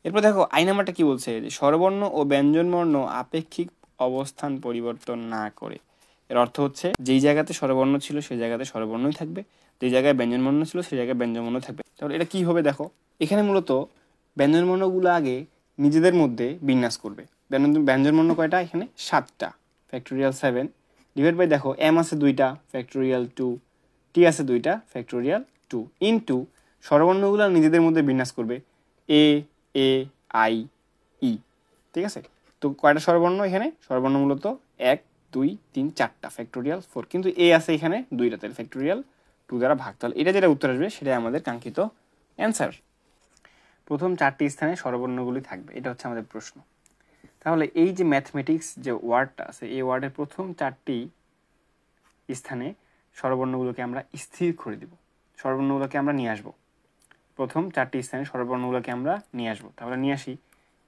এরপর দেখো আই নাম্বারটা কি বলছে, যে স্বরবর্ণ ও ব্যঞ্জনবর্ণ আপেক্ষিক অবস্থান পরিবর্তন না করে। এর অর্থ হচ্ছে যেই জায়গাতে স্বরবর্ণ ছিল সেই জায়গাতে স্বরবর্ণই থাকবে, যেই জায়গায় ব্যঞ্জনবর্ণ ছিল সেই জায়গায় ব্যঞ্জনবর্ণ থাকবে। তাহলে এটা কি হবে দেখো, এখানে মূলত ব্যঞ্জনবর্ণগুলো আগে নিজেদের মধ্যে বিন্যাস করবে। ব্যঞ্জনবর্ণ কয়টা? এখানে 7টা, ফ্যাক্টোরিয়াল 7 ডিভাইড বাই দেখো এম আছে 2টা, ফ্যাক্টোরিয়াল 2, টি আছে 2টা, ফ্যাক্টোরিয়াল 2 ইনটু স্বরবর্ণগুলো নিজেদের মধ্যে বিন্যাস করবে এ এ আই ই। ঠিক আছে, তো কয়টা স্বরবর্ণ এখানে? স্বরবর্ণ মূলত 1 2 3 4টা, ফ্যাক্টোরিয়াল 4, কিন্তু এ আছে এখানে 2টা, তাহলে ফ্যাক্টোরিয়াল 2 দ্বারা ভাগ। তাহলে এটা যেটা উত্তর আসবে সেটাই আমাদের কাঙ্ক্ষিত অ্যান্সার। প্রথম 4টি স্থানে স্বরবর্ণগুলি থাকবে, এটা হচ্ছে আমাদের প্রশ্ন। তাহলে এই যে ম্যাথমেটিক্স যে ওয়ার্ডটা আছে, এই ওয়ার্ডের প্রথম 4টি স্থানে স্বরবর্ণগুলোকে আমরা স্থির করে দিব, স্বরবর্ণগুলোকে আমরা নিয়ে আসবো। প্রথম 4টি স্থানে স্বরবর্ণগুলোকে আমরা নিয়ে আসবো, তাহলে নিয়ে আসি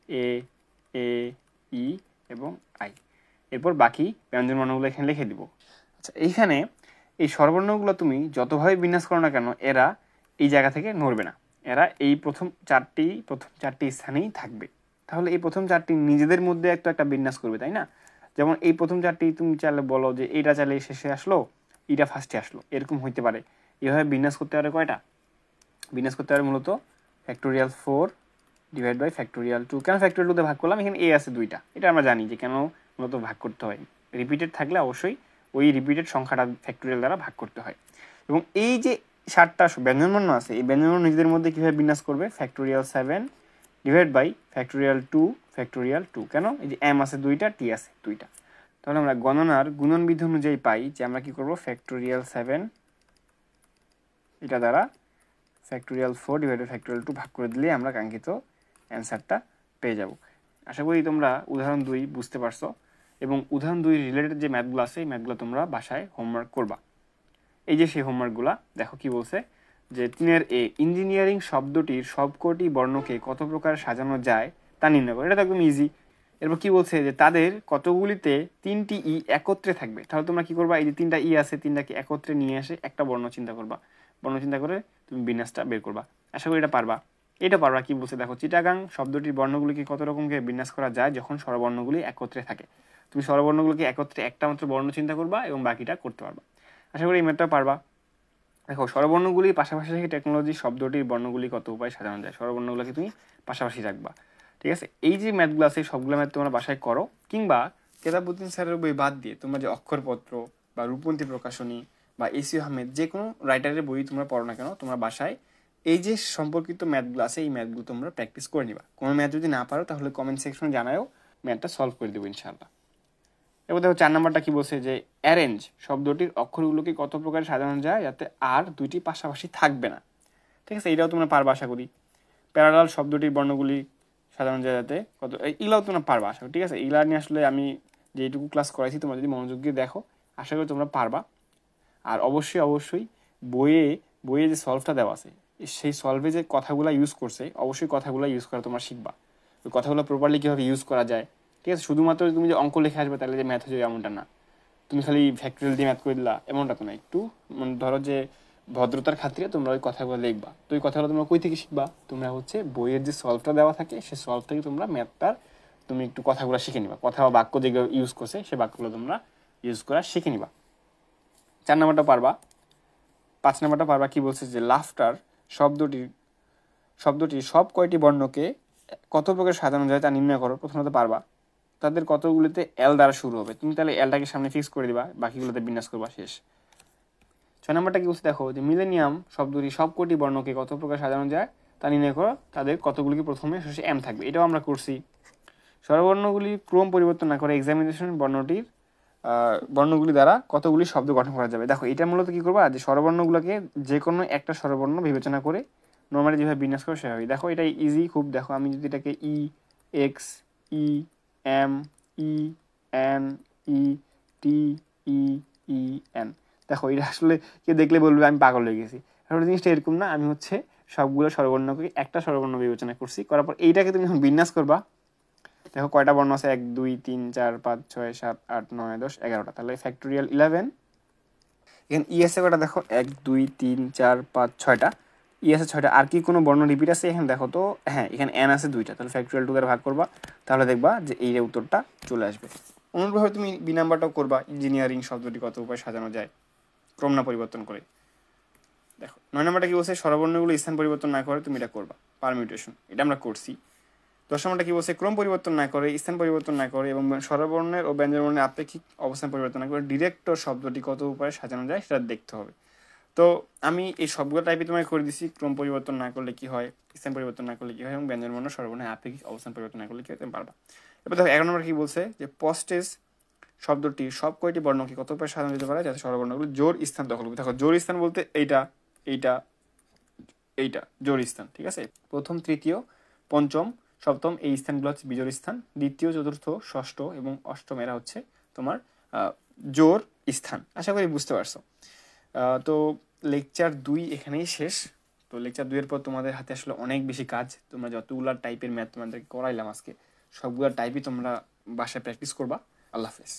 এ এ ই এবং আই। এরপর বাকি ব্যঞ্জনবর্ণগুলো এখানে লিখে দিব। আচ্ছা, এইখানে এই স্বরবর্ণগুলো তুমি যতভাবে বিন্যাস করো না কেন এরা এই জায়গা থেকে নড়বে না, এরা এই প্রথম চারটি স্থানেই থাকবে। তাহলে এই প্রথম 4টি নিজেদের মধ্যে একটা বিন্যাস করবে, তাই না? যেমন এই প্রথম 4টি তুমি চাইলে বলো যে এইটা চাইলে শেষে আসলো, এইটা ফার্স্টে আসলো, এরকম হইতে পারে। এভাবে বিন্যাস করতে পারে কয়টা? বিন্যাস করতে পারে মূলত ফ্যাক্টোরিয়াল 4 ডিভাইড বাই ফ্যাক্টোরিয়াল 2। কেন ফ্যাক্টোরিয়াল 2 তে ভাগ করলাম? এখানে এ আছে 2টা, এটা আমরা জানি যে কেন মূলত ভাগ করতে হয়। রিপিটেড থাকলে অবশ্যই ওই রিপিটেড সংখ্যাটা ফ্যাক্টোরিয়াল দ্বারা ভাগ করতে হয়। এবং এই যে 7টা ব্যঞ্জনবর্ণ আছে, এই ব্যঞ্জনবর্ণ নিজেদের মধ্যে কীভাবে বিন্যাস করবে? Factorial 7 divide by factorial 2 factorial 2। কেন? এই যে এম আছে 2টা, টি আছে 2টা। তাহলে আমরা গণনার গুণন বিধি অনুযায়ী পাই যে আমরা কি করব, ফ্যাক্টোরিয়াল 7 এটা দ্বারা ফ্যাক্টোরিয়াল 4 ডিভাইড বাই ফ্যাক্টোরিয়াল 2 ভাগ করে দিলে আমরা কাঙ্ক্ষিত অ্যান্সারটা পেয়ে যাব। আশা করি তোমরা উদাহরণ 2 বুঝতে পারছো, এবং উদাহরণ 2 রিলেটেড যে ম্যাথগুলো আছে এই ম্যাথগুলো তোমরা বাসায় হোমওয়ার্ক করবা। এই যে সেই হোমওয়ার্কগুলো দেখো কি বলছে, যে 3 এ ইঞ্জিনিয়ারিং শব্দটির সবকটি বর্ণকে কত প্রকার সাজানো যায় তা নির্ণয় করো। এটা তো একদম ইজি। এরপর কি বলছে, যে তাদের কতগুলিতে 3টি ই একত্রে থাকবে। তাহলে তোমরা কি করবা, এই যে 3টা ই আছে 3টাকে একত্রে নিয়ে এসে একটা বর্ণ চিন্তা করবা, বর্ণ চিন্তা করে তুমি বিন্যাসটা বের করবা। আশা করি এটা পারবা। এটা পারবা। কি বলছে দেখো, চিটাগাং শব্দটির বর্ণগুলিকে কত রকমকে বিন্যাস করা যায় যখন স্বরবর্ণগুলি একত্রে থাকে। তুমি স্বরবর্ণগুলোকে একত্রে একটা মাত্র বর্ণ চিন্তা করবা এবং বাকিটা করতে পারবা। আশা করি এই ম্যাথটা পারবা। দেখো, স্বরবর্ণগুলি পাশাপাশি রেখে টেকনোলজি শব্দটির বর্ণগুলি কত উপায়ে সাজানো যায়, স্বরবর্ণগুলোকে তুমি পাশাপাশি রাখবা। ঠিক আছে, এই যে ম্যাথগুলো আছে সবগুলো ম্যাথ তোমরা বাসায় করো, কিংবা কেতাবুদ্দিন স্যারের বই বাদ দিয়ে তোমরা যে অক্ষরপত্র বা রূপন্তী প্রকাশনী বা এসি আহমেদ যে কোনো রাইটারের বই তোমরা পড়ো না কেন, তোমরা বাসায় এই যে সম্পর্কিত ম্যাথগুলো আছে এই ম্যাথগুলো তোমরা প্র্যাকটিস করে নিবা। কোনো ম্যাথ যদি না পারো তাহলে কমেন্ট সেকশনে জানাও, ম্যাথটা সলভ করে দেবো ইনশাআল্লাহ। এবার দেখো 4 নাম্বারটা কি বলছে, যে অ্যারেঞ্জ শব্দটির অক্ষরগুলোকে কত প্রকার সাজানো যায় যাতে আর দুইটি পাশাপাশি থাকবে না। ঠিক আছে, এটাও তোমরা পারবা আশা করি। প্যারালাল শব্দটির বর্ণগুলি সাজানো যায় যাতে কত, এগুলাও তোমরা পারবা আশা করি। ঠিক আছে, এগুলা নিয়ে আসলে আমি যেটুকু ক্লাস করাইছি তোমরা যদি মনোযোগ দিয়ে দেখো আশা করি তোমরা পারবা। আর অবশ্যই বইয়ে যে সলভটা দেওয়া আছে সেই সলভে যে কথাগুলো ইউজ করছে অবশ্যই কথাগুলো ইউজ করা তোমরা শিখবা। ওই কথাগুলো প্রপারলি কীভাবে ইউজ করা যায়। ঠিক আছে, শুধুমাত্র তুমি যে অঙ্ক লিখে আসবে তাহলে যে ম্যাথ হয়ে যাবে এমনটা না, তুমি খালি ফ্যাক্টরিয়াল দিয়ে ম্যাথ করে দিলা এমনটা তো না। একটু ধরো যে ভদ্রতার খাতিরে তোমরা ওই কথাগুলো লিখবা। তো ওই কথাগুলো তোমরা কই থেকে শিখবা? তোমরা হচ্ছে বইয়ের যে সলভটা দেওয়া থাকে সেই সলভ থেকে তোমরা ম্যাথটার তুমি একটু কথাগুলো শিখে নিবা। কথা বা বাক্য যেগুলো ইউজ করছে সেই বাক্যগুলো তোমরা ইউজ করা শিখে নিবা। 4 নাম্বারটা পারবা। 5 নাম্বারটা পারবা। কি বলছে, যে লাফটার শব্দটির সব কয়টি বর্ণকে কত প্রকার সাজানো যায় তা নির্ণয় করো। প্রথমত পারবা। তাদের কতগুলিতে এল দ্বারা শুরু হবে, তুমি তাহলে এলটাকে সামনে ফিক্স করে দিবা, বাকিগুলোতে বিন্যাস করবা, শেষ। 6 নাম্বারটা কি বলছে দেখো, যে মিলেনিয়াম শব্দটি সব কয়টি বর্ণকে কত প্রকার সাজানো যায় তা নির্ণয় করো। তাদের কতগুলিকে প্রথমে শেষে এম থাকবে, এটাও আমরা করছি। স্বরবর্ণগুলি ক্রম পরিবর্তন না করে এক্সামিনেশন বর্ণগুলি দ্বারা কতগুলি শব্দ গঠন করা যাবে। দেখো, এটা মূলত কি করবা, যে স্বরবর্ণগুলোকে যে কোনো একটা স্বরবর্ণ বিবেচনা করে নর্মালি যেভাবে বিন্যাস করো সেভাবে। দেখো, এটা ইজি খুব। দেখো, আমি যদি এটাকে E X E M E N T E E N এন। দেখো এটা আসলে কে দেখলে বলবে আমি পাগল হয়ে গেছি। আসলে জিনিসটা এরকম না, আমি হচ্ছে সবগুলো স্বরবর্ণকে একটা স্বরবর্ণ বিবেচনা করছি, করার পর এইটাকে তুমি যখন বিন্যাস করবা, দেখো কয়টা বর্ণ আছে, 1 2 3 4 5 6 7 8 9 10 11টা, তাহলে ফ্যাক্টোরিয়াল 11। এখানে ই আছে কয়টা দেখো, 1 2 3 4 5 6টা, ই আছে 6টা। আর কি কোনো বর্ণ রিপিট আছে এখানে দেখো তো? হ্যাঁ, এখানে এন আছে 2টা, তাহলে ফ্যাক্টোরিয়াল 2 দ্বারা ভাগ করবা, তাহলে দেখবা যে এই উত্তরটা চলে আসবে। অনুরূপভাবে তুমি বি নাম্বারটাও করবা, ইঞ্জিনিয়ারিং শব্দটি কত উপায়ে সাজানো যায় ক্রম না পরিবর্তন করে। দেখো 9 নাম্বারটা কি বলছে, স্বরবর্ণগুলো স্থান পরিবর্তন না করে তুমি এটা করবা, পারমিউটেশন, এটা আমরা করছি। 10 নাম্বারটা কি বলছে, ক্রম পরিবর্তন না করে, স্থান পরিবর্তন না করে এবং স্বরবর্ণের ও ব্যঞ্জনবর্ণের আপেক্ষিক অবস্থান পরিবর্তন না করে ডিরেক্ট শব্দটি কত উপায়ে সাজানো যায় সেটা দেখতে হবে। তো আমি এই সবগুলো টাইপই তোমায় করে দিছি, ক্রম পরিবর্তন না করলে কি হয়, স্থান পরিবর্তন না করলে কি হয় এবং ব্যঞ্জনবর্ণ স্বরবর্ণের আপেক্ষিক অবস্থান পরিবর্তন না করলে কি হয় তুমি পারবা। এবার দেখো 11 নম্বর কি বলছে, যে পস্টেজ শব্দটি সব কয়টি বর্ণকে কত উপায়ে সাজানো যেতে পারে যাতে স্বরবর্ণগুলো জোর স্থান দখল করবে। দেখো জোর স্থান বলতে এইটা এইটা এইটা জোর স্থান, ঠিক আছে। প্রথম, তৃতীয়, পঞ্চম, সপ্তম এই স্থানগুলো হচ্ছে বিজোড় স্থান। দ্বিতীয়, চতুর্থ, ষষ্ঠ এবং অষ্টম এরা হচ্ছে তোমার জোর স্থান। আশা করি বুঝতে পারছো। তো লেকচার 2 এখানেই শেষ। তো লেকচার 2 এর পর তোমাদের হাতে আসলে অনেক বেশি কাজ। তোমরা যতগুলা টাইপের ম্যাথ তোমাদেরকে করাইলাম আজকে, সবগুলা টাইপই তোমরা বাসায় প্র্যাকটিস করবা। আল্লাহ হাফেজ।